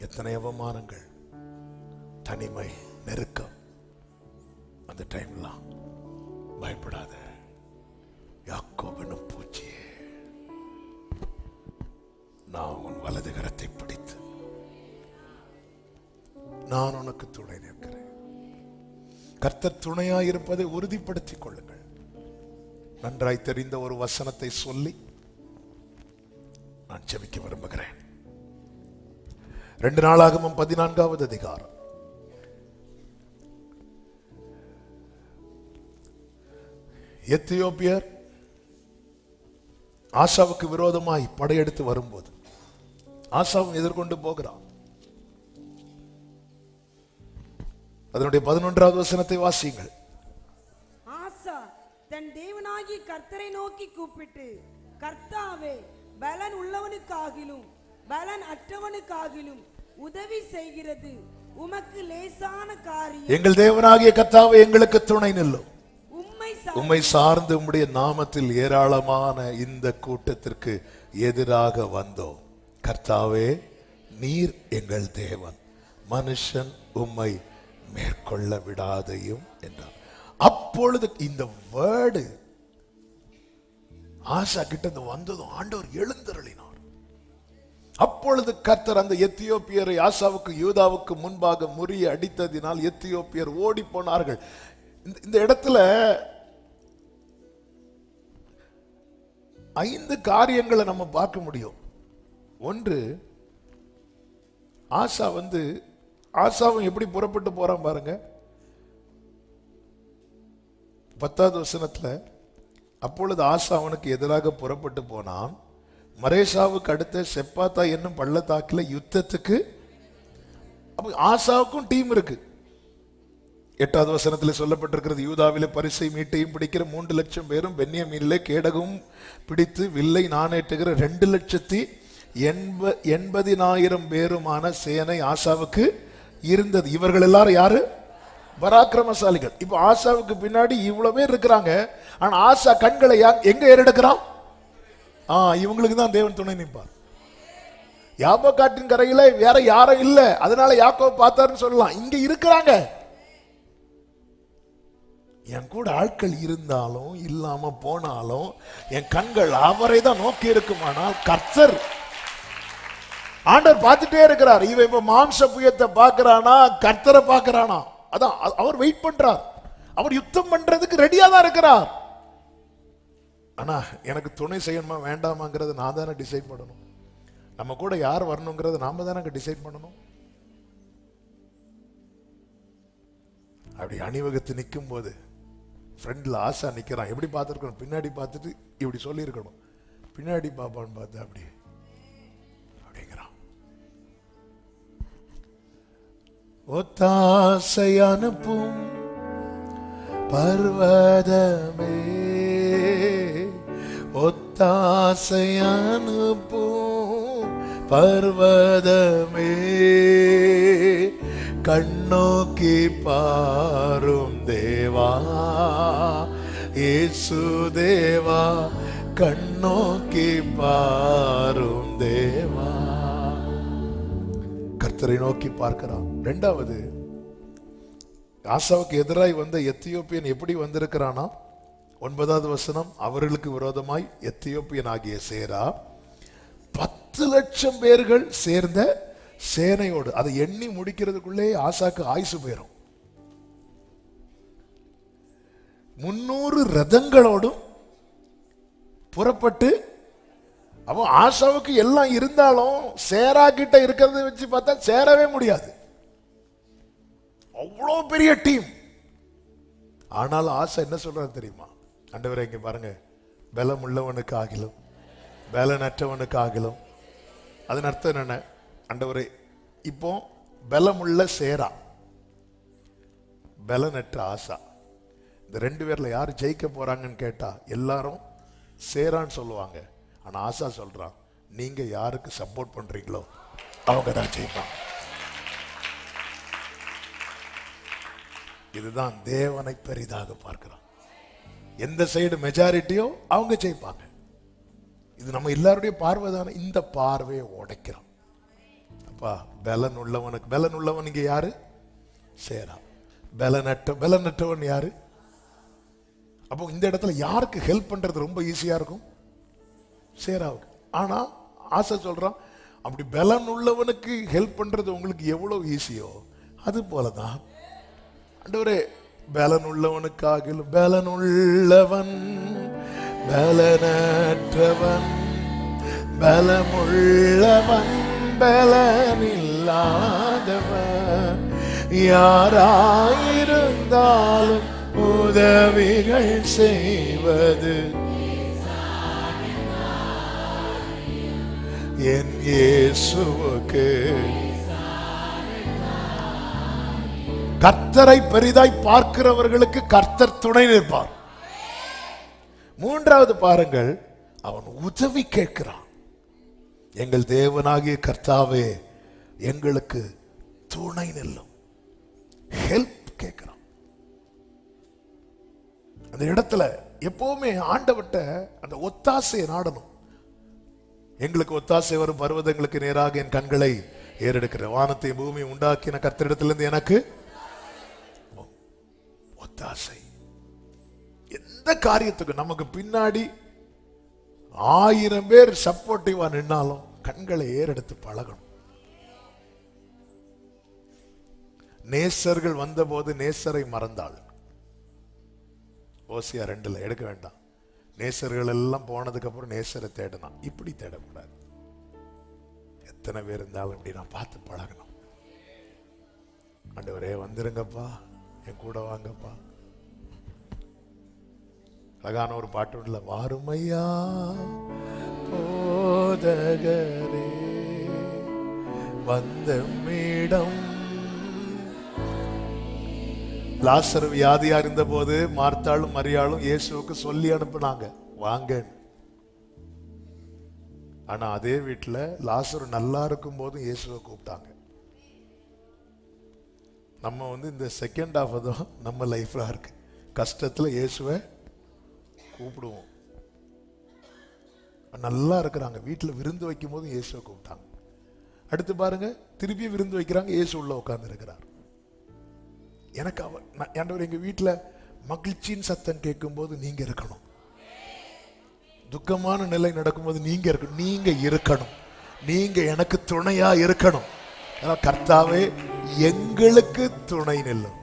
எத்தனை அவமானங்கள், தனிமை, நெருக்கம். அந்த டைம்லாம் பயப்படாத, யாக்கோபனும் பூச்சியே, நான் உன் வலது கரத்தை பிடித்து நான் உனக்கு துணை நிற்கிறேன். கர்த்தர் துணையாயிருப்பதை உறுதிப்படுத்திக் கொள்ளுங்கள். நன்றாய் தெரிந்த ஒரு வசனத்தை சொல்லி நான் ஜெபிக்க விரும்புகிறேன். 2 நாளாகமம் 14வது அதிகாரம். எத்தியோப்பியர் ஆசாவுக்கு விரோதமாய் படையெடுத்து வரும்போது ஆசாவும் எதிர்கொண்டு போகிறான். அதனுடைய 11வது வசனத்தை வாசியுங்கள். ஆசா தன் தேவனாகிய கர்த்தரை நோக்கி கூப்பிட்டு, கர்த்தாவே, பலன் உள்ளவனுக்காகிலும் பலன் அற்றவனுக்காகிலும் உதவி செய்கிறது உமக்கு லேசான காரியம். எங்கள் தேவனாகிய கர்த்தாவே, எங்களுக்கு துணை நில்லும். உம்மை சார்ந்து உம்முடைய நாமத்தில் ஏராளமான இந்த கூட்டத்திற்கு எதிராக வந்தோம். கர்த்தாவே, நீர் எங்கள் தேவன், மனுஷன் உம்மை மேற்கொள்ள விடாதையும் என்றார். அப்பொழுது இந்த வேர்டு ஆசா கிட்ட வந்ததும் ஆண்டவர் எழுந்தருளினார். அப்பொழுது கர்த்தர் அந்த எத்தியோப்பியரை ஆசாவுக்கு யூதாவுக்கு முன்பாக முறிய அடித்ததினால் எத்தியோப்பியர் ஓடி போனார்கள். இந்த இடத்துல 5 காரியங்களை நம்ம பார்க்க முடியும். ஒன்று, ஆசாவும் எப்படி புறப்பட்டு போறான் பாருங்க. 10வது வசனத்துல, அப்பொழுது ஆசா அவனுக்கு எதிராக புறப்பட்டு போனான். மரேஷாவுக்கு அடுத்த செப்பாத்தா என்னும் பள்ளத்தாக்கில் யுத்தத்துக்கு. அப்ப ஆசாவுக்கும் டீம் இருக்கு. 8வது வசனத்தில் சொல்லப்பட்டிருக்கிறது, யூதாவிலே பரிசை மீட்டையும் பிடிக்கிற 3 லட்சம் பேரும், பென்யமீனிலே கேடகம் பிடித்து வில்லை நாணேற்றுகிற 2,80,000 பேருமான சேனை ஆசாவுக்கு இருந்தது. இவர்கள் எல்லாரும் யாரு? பராக்கிரமசாலிகள். இப்ப ஆசாவுக்கு பின்னாடி இவ்வளவு பேர் இருக்கிறாங்க. ஆனா ஆசா கண்களை எங்க ஏறெடுக்கிறான்? இவங்களுக்கு தான் தேவன் துணை நிற்பார். யாபோக்காட்டின் கரையில வேற யாரும் இல்ல, அதனால யாக்கோபு பார்த்தாருன்னு சொல்லலாம். இங்க இருக்கிறாங்க. என் கூட ஆட்கள் இருந்தாலும் இல்லாம போனாலும் என் கண்கள் அவரை தான் நோக்கி இருக்குமானால் கர்த்தர் ஆண்டவர் பார்த்துட்டே இருக்கிறார். இவன் இப்ப மாம்ச புயத்தை பார்க்கிறானா, கர்த்தரை பார்க்கிறானா? அதான் அவர் வெயிட் பண்றார். அவர் யுத்தம் பண்றதுக்கு ரெடியா தான் இருக்கிறார். ஆனா எனக்கு துணை செய்யணுமா வேண்டாமாங்கிறது நான் தானே டிசைட் பண்ணணும். நம்ம கூட யார் வரணுங்கிறத நாம தானே டிசைட் பண்ணணும். அப்படி அணிவகுத்து நிற்கும் போது ஃப்ரெண்ட்ல ஆசா நிக்கிறான். எப்படி பார்த்துருக்கணும்? பின்னாடி பார்த்துட்டு இப்படி சொல்லி இருக்கணும். பின்னாடி பாப்பான்னு பார்த்து அப்படி அப்படிங்கிறான். ஒத்தாசை அனுப்பும் பர்வதமே, ஒத்தாசை அனுப்பும் பர்வதமே, கண்ணோக்கி பாரும் தேவா, இயேசு தேவா, கண்ணோக்கி பாரும் தேவா. கர்த்தரை நோக்கி பார்க்கிறான். 2வது, ஆசாவுக்கு எதிராய் வந்த எத்தியோப்பியன் எப்படி வந்திருக்கிறானா? 9வது வசனம், அவர்களுக்கு விரோதமாய் எத்தியோப்பியன் ஆகிய சேரா 10 லட்சம் பேர்கள் சேர்ந்த சேனையோடு, அதை எண்ணி முடிக்கிறதுக்குள்ளே ஆசாக்கு ஆயுசு போயிடும். 300 ரதங்களோடும் புறப்பட்டு, அவன் ஆசாவுக்கு எல்லாம் இருந்தாலும் சேரா கிட்ட இருக்கிறத வச்சு பார்த்தா சேரவே முடியாது. அவ்வளோ பெரிய டீம். ஆனால் ஆசா என்ன சொல்றாரு தெரியுமா? ஆண்டவரே, இங்க பாருங்க, பலம் உள்ளவனுக்கு ஆகிலும் பலனற்றவனுக்கு ஆகிலும். அதன் அர்த்தம் என்ன? ஆண்டவரே, இப்போ பலமுள்ள சேரா, பலனற்ற ஆசா. இந்த 2 பேர்ல யார் ஜெயிக்க போறாங்கன்னு கேட்டா எல்லாரும் சேரான்னு சொல்லுவாங்க. ஆனா ஆசா சொல்றான், நீங்க யாருக்கு சப்போர்ட் பண்றீங்களோ அவங்க தான் ஜெயிப்பாங்க. இதுதான் தேவனை பெரிதாக பார்க்கிறோம். எந்த சைடு மெஜாரிட்டியோ அவங்க ஜெயிப்பாங்க. இது நம்ம எல்லாருடைய பார்வை தானே. இந்த பார்வையை உடைக்கிறோம். அப்பா பலன் உள்ளவன் இங்க யாரு? சேரா. பலனற்றவன் யாரு? அப்போ இந்த இடத்துல யாருக்கு ஹெல்ப் பண்றது ரொம்ப ஈஸியா இருக்கும்? சேராவுக்கு. ஆனா ஆசை சொல்றான், அப்படி பலன் உள்ளவனுக்கு ஹெல்ப் பண்றது உங்களுக்கு எவ்வளவு ஈஸியோ அது போலதான் ஆண்டவரே பலன் உள்ளவனுக்காகிலும் பலனுள்ளவன் பலனற்றவன் பலமுள்ளவன் பலனில்லாதவன் யாராயிருந்தாலும் உதவிகள் செய்வது என் இயேசுவுக்கு. கர்த்தரை பெரிதாய் பார்க்கிறவர்களுக்கு கர்த்தர் துணை நிற்பார். 3வது பாருங்கள், அவன் உதவி கேட்கிறான். எங்கள் தேவனாகிய கர்த்தாவே எங்களுக்கு துணை நில்லும். ஹெல்ப் கேட்கிறான். அந்த இடத்துல எப்பவுமே ஆண்டவர்ட்ட அந்த ஒத்தாசையை நாடணும். எங்களுக்கு ஒத்தாசை வரும் பர்வதங்களுக்கு நேராக என் கண்களை ஏறெடுக்கிற வானத்தை பூமி உண்டாக்கின கர்த்தரிடத்திலிருந்து எனக்கு ஒத்தாசை. எந்த காரியத்துக்கு நமக்கு பின்னாடி 1000 பேர் சப்போர்ட்டிவா நின்னாலும் கண்களை ஏறெடுத்து பழகணும். நேசர்கள் வந்தபோது நேசரை மறந்தாள். ஓசியா 2 எடுக்க வேண்டாம். நேசர்கள் எல்லாம் போனதுக்கு அப்புறம் நேசரை தேடணும். இப்படி தேடக்கூடாது. எத்தனை பேர் இருந்தாலும் இப்படி நான் பார்த்து பழகணும். ஆண்டவரே வந்துருங்கப்பா, என் கூட வாங்கப்பா. அழகான ஒரு பாட்டு உள்ள, வாருமையா போதகரே வந்த மீடம். லாசர் வியாதியா இருந்த போது மார்த்தாளும் மரியாளும் இயேசுவுக்கு சொல்லி அனுப்புனாங்க வாங்க. ஆனா அதே வீட்டுல லாசர் நல்லா இருக்கும் போதும் இயேசுவை கூப்பிட்டாங்க. நம்ம இந்த செகண்ட் ஹாஃப் தான் நம்ம லைஃப்ல இருக்கு. கஷ்டத்துல இயேசுவை கூப்பிடுவோம். நல்லா இருக்கிறாங்க, வீட்டுல விருந்து வைக்கும் போது இயேசுவை கூப்பிட்டாங்க. அடுத்து பாருங்க, திருப்பி விருந்து வைக்கிறாங்க, இயேசு உள்ள உட்கார்ந்து இருக்கிறார். எனக்கு ஆண்டவர் எங்க வீட்டுல மகிழ்ச்சியின் சத்தம் கேட்கும் போது நீங்க இருக்கணும். துக்கமான நிலை நடக்கும்போது நீங்க இருக்கணும். நீங்க எனக்கு துணையா இருக்கணும். கர்த்தாவே எங்களுக்கு துணை நில்லும்.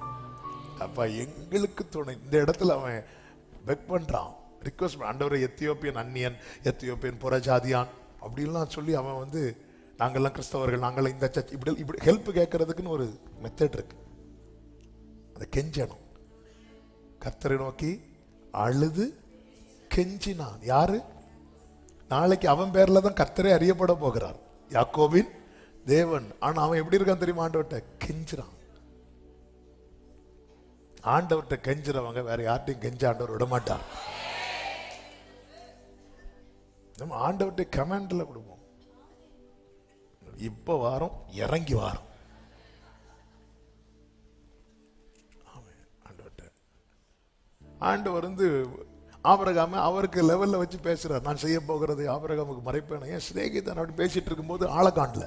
அப்பா எங்களுக்கு துணை. இந்த இடத்துல அவன் பெக் பண்றான், ரிக்வஸ்ட். ஆண்டவரை எத்தியோப்பியன் அந்நியன், எத்தியோப்பியன் புறஜாதியான் அப்படின்லாம் சொல்லி அவன் நாங்கெல்லாம் கிறிஸ்தவர்கள், நாங்களாம் இந்த சர்ச், இப்படி ஹெல்ப் கேட்கறதுக்குன்னு ஒரு மெத்தட் இருக்கு. அதை கெஞ்சணும். கர்த்தரை நோக்கி அழுது கெஞ்சினான். யாரு? நாளைக்கு அவன் பேர்ல தான் கர்த்தரே அறியப்பட போகிறார், யாக்கோபின் தேவன். ஆனா அவன் எப்படி இருக்கான் தெரியுமா? ஆண்டவர்கிட்ட கெஞ்சுறான். ஆண்டவர்கிட்ட கெஞ்சுறவங்க வேற யார்ட்டையும் கெஞ்ச ஆண்டவர் விட மாட்டார். நம்ம ஆண்டவர்கிட்ட கமெண்ட்ல கொடுப்போம். இப்ப வாரம் இறங்கி வாரம் ஆண்டவர் ஆபிரகாம அவருக்கு லெவல்ல வச்சு பேசுறார். நான் செய்ய போகிறது ஆபிரகாமுக்கு மறைப்பேன். ஏன் சிநேகிதன் அப்படி பேசிட்டு இருக்கும்போது ஆளக்காண்டல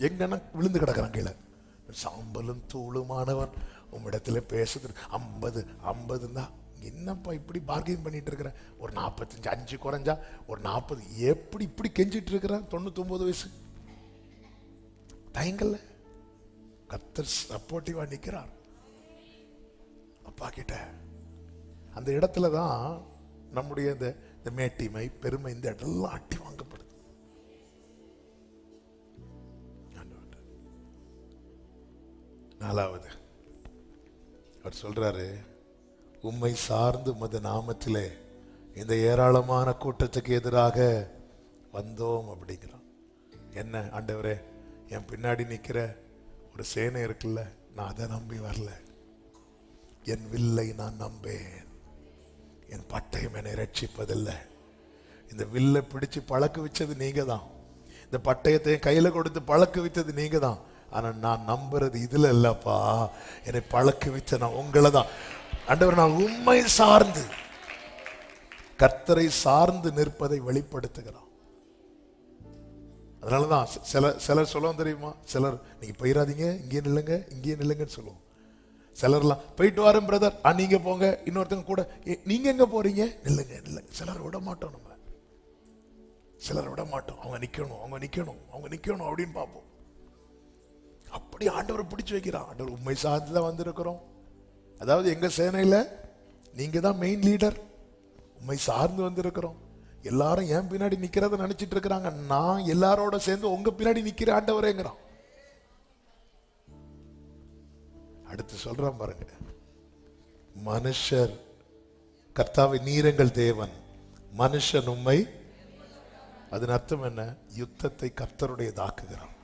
எங்கன்னா விழுந்து கிடக்கிறான் கீழே. சாம்பலும் தூளுமானவன் உம்மிடத்துல பேசுது 50 தான். என்னப்பா இப்படி பார்கெயின் பண்ணிட்டு இருக்கிற? ஒரு 45, 5 குறைஞ்சா ஒரு 40, எப்படி இப்படி கெஞ்சிட்டு இருக்கிற? 99 வயசு தயங்கல்ல. கர்த்தர் சப்போர்ட்டிவா நிக்கிறார் அப்பா கிட்ட. அந்த இடத்துல தான் நம்முடைய இந்த மேட்டிமை, பெருமை, இந்த இடத்துல அட்டி வாங்கப்படுது. 4வது அவர் சொல்றாரு, உம்மை சார்ந்து உமது நாமத்திலே இந்த ஏராளமான கூட்டத்துக்கு எதிராக வந்தோம் அப்படிங்கிறான். என்ன ஆண்டவரே, என் பின்னாடி நிக்கிற ஒரு சேனை இருக்குல்ல, நான் அதை நம்பி வரல. என் வில்லை நான் நம்பேன், என் பட்டயம் என்னை ரட்சிப்பதில்லை. இந்த வில்லை பிடிச்சு பழக்க வச்சது நீங்க தான், இந்த பட்டயத்தை கையில கொடுத்து பழக்க வைத்தது நீங்க தான். ஆனா நான் நம்புறது இதுல இல்லப்பா, என்னை பழக்க வைத்த நான் உங்களை தான். ஆண்டவர், நான் உண்மை சார்ந்து கர்த்தரை சார்ந்து நிற்பதை வெளிப்படுத்துகிறான். அதனாலதான் சிலர் சொல்லுவோம் தெரியுமா, சிலர் நீங்க போயிடாதீங்க, இங்கே நில்லுங்க, இங்கே நில்லுங்கன்னு சொல்லுவோம். சிலர்லாம் போயிட்டு வரேன் பிரதர், நீங்க போங்க, இன்னொருத்தங்க கூட நீங்க எங்க போறீங்க, நில்லுங்க நில்லுங்க. சிலர் விட மாட்டோம், நம்ம சிலர் விட மாட்டோம். அவங்க நிக்கணும், அவங்க நிக்கணும், அவங்க நிக்கணும் அப்படின்னு பார்ப்போம். அப்படி ஆண்டவர் பிடிச்சு வைக்கிறான். ஆண்டவர் உண்மை சார்ந்துதான் வந்திருக்கிறோம். அதாவது எங்க சேனையில நீங்க தான் மெயின் லீடர், உண்மை சார்ந்து வந்திருக்கிறோம். எல்லாரும் என் பின்னாடி நிக்கிறத நினைச்சிட்டு இருக்கிறாங்க, நான் எல்லாரோட சேர்ந்து உங்க பின்னாடி நிக்கிற ஆண்டவரேங்கிறான். அடுத்து சொல்றான் பாருங்க, மனுஷர் கர்த்தாவை நீரங்கள் தேவன், மனுஷன் உண்மை. அதன் அர்த்தம் என்ன? யுத்தத்தை கர்த்தருடையதாக்குகிறான்.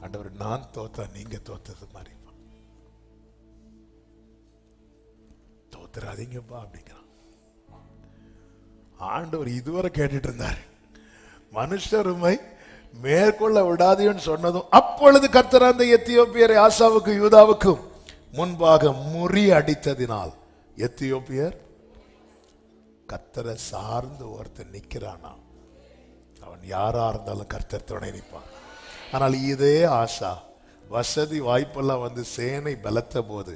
ஆண்டவர், நான் தோத்தா நீங்க தோத்தது மாதிரி தோத்துறாதீங்கப்பா அப்படிங்கிறான். ஆண்டவர் இதுவரை கேட்டுட்டு இருந்தார், மனுஷருமை மேற்கொள்ள விடாதேன்னு சொன்னதும், அப்பொழுது கர்த்தர் அந்த எத்தியோப்பியரை ஆசாவுக்கும் யூதாவுக்கும் முன்பாக முறி அடித்ததினால், எத்தியோப்பியர் கர்த்தரை சார்ந்து ஒருத்தர் நிக்கிறானா, அவன் யாரா இருந்தாலும் கர்த்தர் துணை நிற்பான். ஆனால் இதே ஆசா வசதி வாய்ப்பெல்லாம் வந்து சேனை பலத்த போது,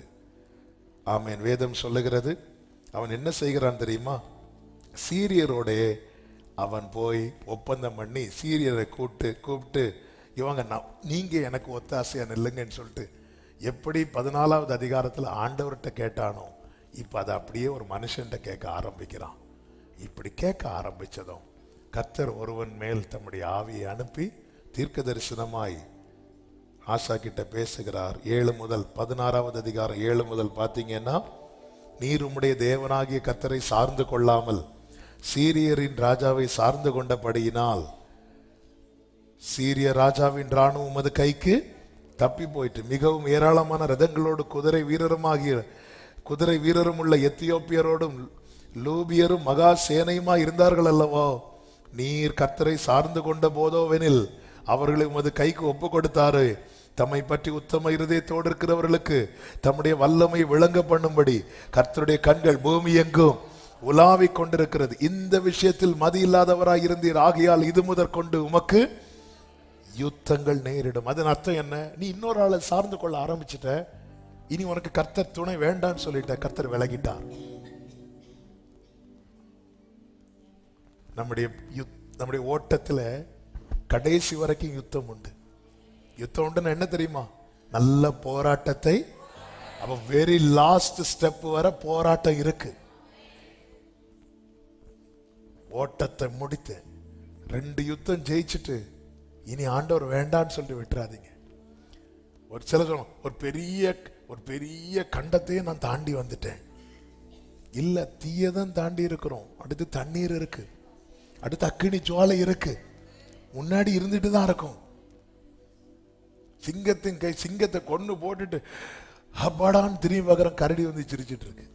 ஆமேன், வேதம் சொல்லுகிறது, அவன் என்ன செய்கிறான் தெரியுமா? சீரியரோட அவன் போய் ஒப்பந்தம் பண்ணி சீரியரை கூப்பிட்டு இவங்க நீங்க எனக்கு ஒத்தாசையா நில்லுங்கன்னு சொல்லிட்டு, எப்படி 14வது அதிகாரத்தில் ஆண்டவர்கிட்ட கேட்டானோ, இப்ப அதை அப்படியே ஒரு மனுஷன்கிட்ட கேட்க ஆரம்பிக்கிறான். இப்படி கேட்க ஆரம்பிச்சதும் கர்த்தர் ஒருவன் மேல் தம்முடைய ஆவியை அனுப்பி தீர்க்க தரிசனமாய் ஆசா கிட்ட பேசுகிறார். 7 முதல் 16வது அதிகாரம் 7 முதல் பார்த்தீங்கன்னா, நீர் உம்முடைய தேவனாகிய கர்த்தரை சார்ந்து கொள்ளாமல் சீரியரின் ராஜாவை சார்ந்து கொண்டபடியினால் சீரிய ராஜாவின் ராணுவம் உமது கைக்கு தப்பி போயிட்டு, மிகவும் ஏராளமான ரதங்களோடு குதிரை வீரரும் உள்ள எத்தியோப்பியரோடும் லூபியரும் மகா சேனையுமா இருந்தார்கள் அல்லவோ. நீர் கர்த்தரை சார்ந்து கொண்ட போதோவெனில் அவர்களை உமது கைக்கு ஒப்பு கொடுத்தாரு. தம்மை பற்றி உத்தம இருதயத்தோடு இருக்கிறவர்களுக்கு தம்முடைய வல்லமை விளங்க பண்ணும்படி கர்த்தருடைய கண்கள் பூமி எங்கும் உலாவிக் கொண்டிருக்கிறது. இந்த விஷயத்தில் மதி இல்லாதவராய் இருந்தீர், ஆகையால் இது முதற்கொண்டு உமக்கு யுத்தங்கள் நேரிடும். அதன் அர்த்தம் என்ன? நீ இன்னொரு ஆளை சார்ந்து கொள்ள ஆரம்பிச்சுட்ட, இனி உனக்கு கர்த்தர் துணை வேண்டான்னு சொல்லிட்ட. கர்த்தர் விலகிட்டார். நம்முடைய ஓட்டத்துல கடைசி வரைக்கும் யுத்தம் உண்டு. யுத்தம் உண்டுன்னு என்ன தெரியுமா? நல்ல போராட்டத்தை, அப்ப வெரி லாஸ்ட் ஸ்டெப் வர போராட்டம் இருக்கு. ஓட்டத்தை முடித்து 2 யுத்தம் ஜெயிச்சுட்டு இனி ஆண்டவர் வேண்டான்னு சொல்லி விட்டுறாதீங்க. ஒரு சில சொல்லும், ஒரு பெரிய கண்டத்தையே நான் தாண்டி வந்துட்டேன். இல்ல, தீயதான் தாண்டி இருக்கிறோம். அடுத்து தண்ணீர் இருக்கு, அடுத்து அக்கினி ஜுவாலை இருக்கு, முன்னாடி இருந்துட்டு தான் இருக்கும். சிங்கத்தை கொண்டு போட்டுட்டு அப்பாடான்னு திரும்பி பார்க்குறோம், கரடி வந்து சிரிச்சிட்டு இருக்கு.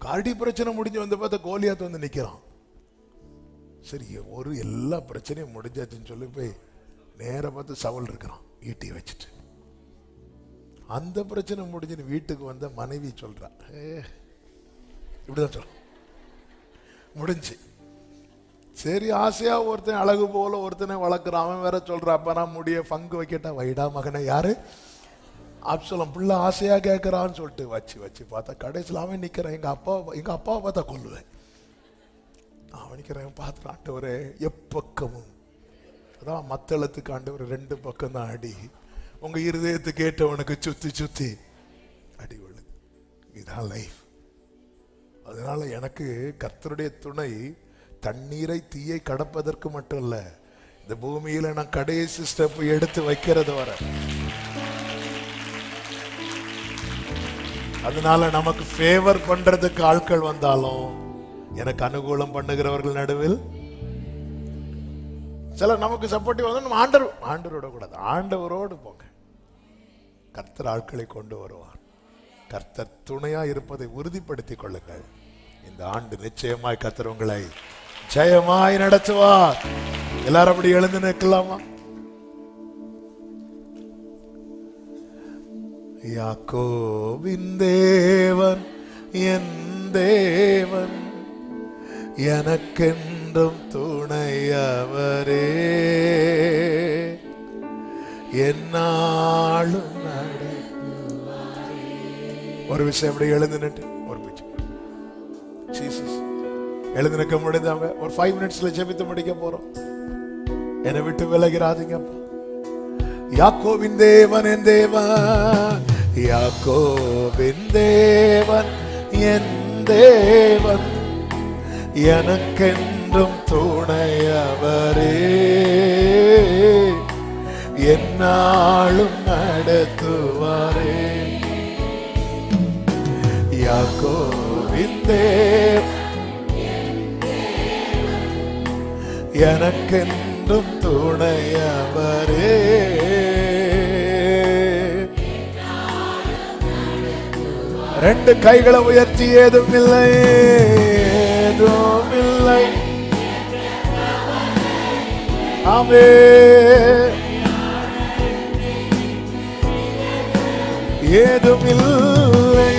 கரடி பிரச்சனை முடிஞ்சு வந்து பார்த்தா கோலியாத் வந்து நிக்கிறான். சரி, எல்லா பிரச்சனையும் முடிஞ்சாச்சுன்னு சொல்லி போய் நேர பார்த்து சவுல் இருக்கிறான் ஈட்டி வச்சுட்டு. அந்த பிரச்சனை முடிஞ்சுன்னு வீட்டுக்கு வந்த மனைவி சொல்றா, இப்படிதான் சொல்ற முடிஞ்சு. சரி, ஆசையா ஒருத்தன் அழகு போல ஒருத்தனை வளர்க்குறான். அவன் வேற சொல்றான், அப்ப நான் முடிய பங்கு வைக்கட்டா, வைடா மகனை. யாரு? அப்சலோம். பிள்ளை ஆசையா கேட்கறான்னு சொல்லிட்டு வச்சு பார்த்தா கடைசியில் அவன் நிக்கிறான். எங்க அப்பாவை பார்த்தா கொல்லுவேன். அவன் நிக்கிறேன் பார்த்துட்டு, ஆண்டவரே எப்பக்கமும், அதான் மத்தளத்துக்கு ஆண்டவர் 2 பக்கம் தான் அடி, உங்க இருதயத்தை கேட்டவனுக்கு சுத்தி அடி விழுது. இதுதான் லைஃப். அதனால எனக்கு கர்த்தருடைய துணை தண்ணீரை தீயை கடப்பதற்கு மட்டும் இல்ல, இந்த பூமியில நான் கடைசி ஸ்டெப் எடுத்து வைக்கிறது வர. அதனால நமக்கு ஃபேவர் பண்றதுக்கு ஆட்கள் வந்தாலும், எனக்கு அனுகூலம் பண்ணுகிறவர்கள் நடுவில் சில நமக்கு சப்போர்ட்டிவ் வந்து நம்ம ஆண்டவரோட கூடாது, ஆண்டவரோடு போங்க. கர்த்தர் ஆட்களை கொண்டு வருவார். கர்த்தர் துணையா இருப்பதை உறுதிப்படுத்திக் கொள்ளுங்கள். இந்த ஆண்டு நிச்சயமாய் கர்த்தர் உங்களை ஜெயமாய் நடத்துவார். எல்லாரும் அப்படி எழுந்து நிற்கலாமா? யாக்கோபின் தேவன் என் தேவன், எனக்கென்றும் துணையவரே, என்னாலும் ஒரு விஷயம் அப்படி எழுந்து நின்று ஒரு பிச்சு ஜீசஸ் எழுந்து நிற்க முடிந்தாங்க. ஒரு 5 மினிட்ஸ்ல ஜெபித்து முடிக்க போறோம். என்னை விட்டு விலகிறாதீங்க. யாக்கோபின் தேவன் என் தேவன், யாக்கோபின் தேவன் என் தேவன், எனக்கென்றும் துணையவரே, என்னாலும் நடத்துவாரே. யாக்கோபின் தேவன் எனக்கென்றும் துணையவரே, ரெண்டு கைகளை உயர்த்தி ஏதும் இல்லை, ஏதும் இல்லை, ஆமென், ஏதும் இல்லை,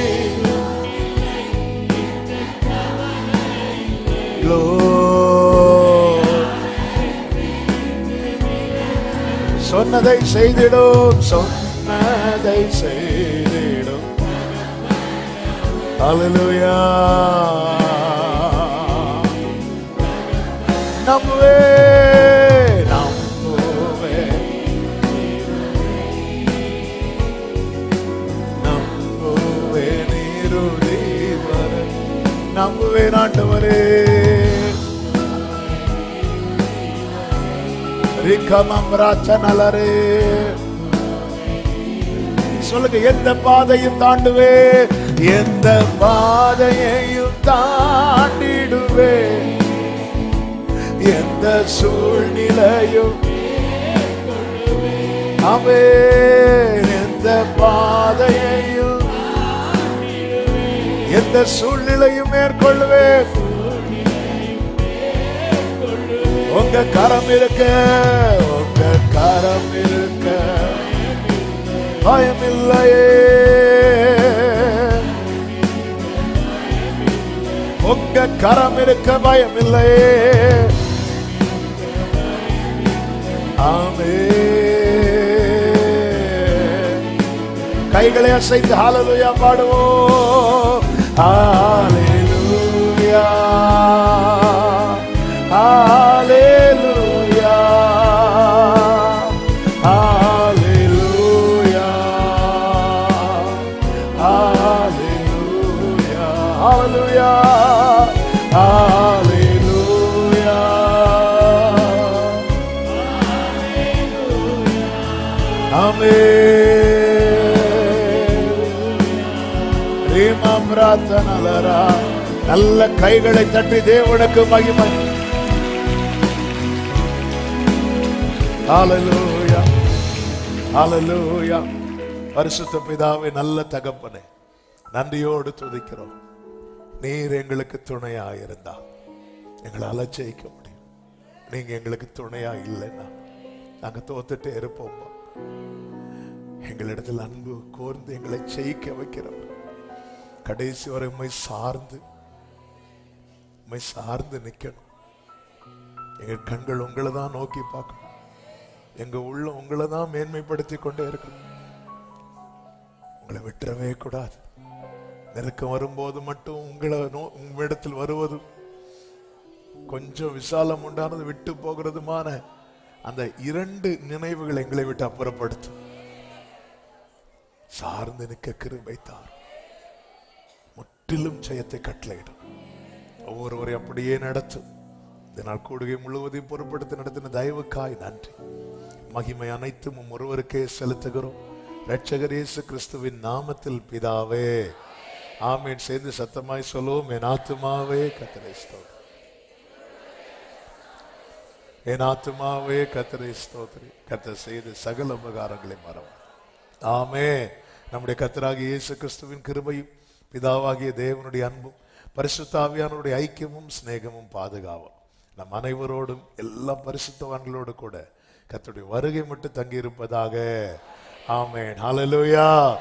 சொன்னதை செய்திடும், சொன்னதை செய்திடும். ஹல்லேலூயா. நம்புவே நம்புவே நம்புவே நீருதி வர நம்புவே ஆண்டவரே. சொல்லுங்க, எந்த பாதையும் தாண்டுவே, எந்த பாதையையும் தாண்டிடுவே, எந்த சூழ்நிலையும் ஆமென், எந்த பாதையையும் எந்த சூழ்நிலையும் மேற்கொள்வேன். உங்க கரம் இருக்க, உங்க கரம் இருக்க பயமில்லையே, உங்க கரம் இருக்க பயமில்லையே. ஆமென். கைகளை அசைத்து ஹல்லேலூயா பாடுவோம். ஹல்லேலூயா, ஹல்லேலூயா, ஹல்லேலூயா, ஹல்லேலூயா, ஹல்லேலூயா, ஹல்லேலூயா, ஆமென். ரீமம் ராத்தனலரா. நல்ல கைகளை தட்டி தேவனுக்கு மகிமை. ஹல்லேலூயா, ஹல்லேலூயா. பரிசுத்த பிதாவே, நல்ல தகப்பனே, நன்றியோடு துதிக்கிறோம். நீர் எங்களுக்கு துணையா இருந்தா எங்களால ஜெயிக்க முடியும். நீங்க எங்களுக்கு துணையா இல்லைன்னா நாங்க தோத்துட்டே இருப்போம். எங்களிடத்தில் அன்பு கோர்ந்து எங்களை ஜெயிக்க வைக்கிறோம். கடைசி வரை உம்மை சார்ந்து நிக்கணும். எங்க கண்கள் உங்களை தான் நோக்கி பார்க்கணும். எங்க உள்ள உங்களை தான் மேன்மைப்படுத்தி கொண்டே இருக்கணும். உங்களை விட்டுறவே கூடாது. நெருக்கம் வரும்போது மட்டும் உங்களிடத்தில் வருவது கொஞ்சம் விசாலம் உண்டானது, விட்டு போகிறதுமான அந்த 2 நினைவுகள் எங்களை விட்டு அப்புறப்படுத்தும். சார்ந்து நிற்க கிருபை தாரும். முற்றிலும் ஜெயத்தை கட்டளையிடும். ஒவ்வொருவரை அப்படியே நடத்தும். இந்த நாள் கூடுகை முழுவதையும் பொறுப்படுத்தி நடத்தின தயவுக்காய் நன்றி. மகிமை அனைத்தும் ஒருவருக்கே செலுத்துகிறோம். இரட்சகர் இயேசு கிறிஸ்துவின் நாமத்தில் பிதாவே, ஆமென். சேர்ந்து சத்தமாய் சொல்லுவோம். என் ஆத்துமாவே கர்த்தரை ஸ்தோத்திரி, என் ஆத்துமாவே கர்த்தரை ஸ்தோத்திரி, கர்த்தர் செய்த சகல உபகாரங்களை மறவாதே. ஆமென். நம்முடைய கர்த்தராகிய இயேசு கிறிஸ்துவின் கிருபையும் பிதாவாகிய தேவனுடைய அன்பும் பரிசுத்த ஆவியானவருடைய ஐக்கியமும் சிநேகமும் பாதுகாவும் நம் அனைவரோடும் எல்லா பரிசுத்தவான்களோடு கூட கர்த்தருடைய வருகை மட்டும் தங்கி இருப்பதாக. ஆமென். ஹல்லேலூயா.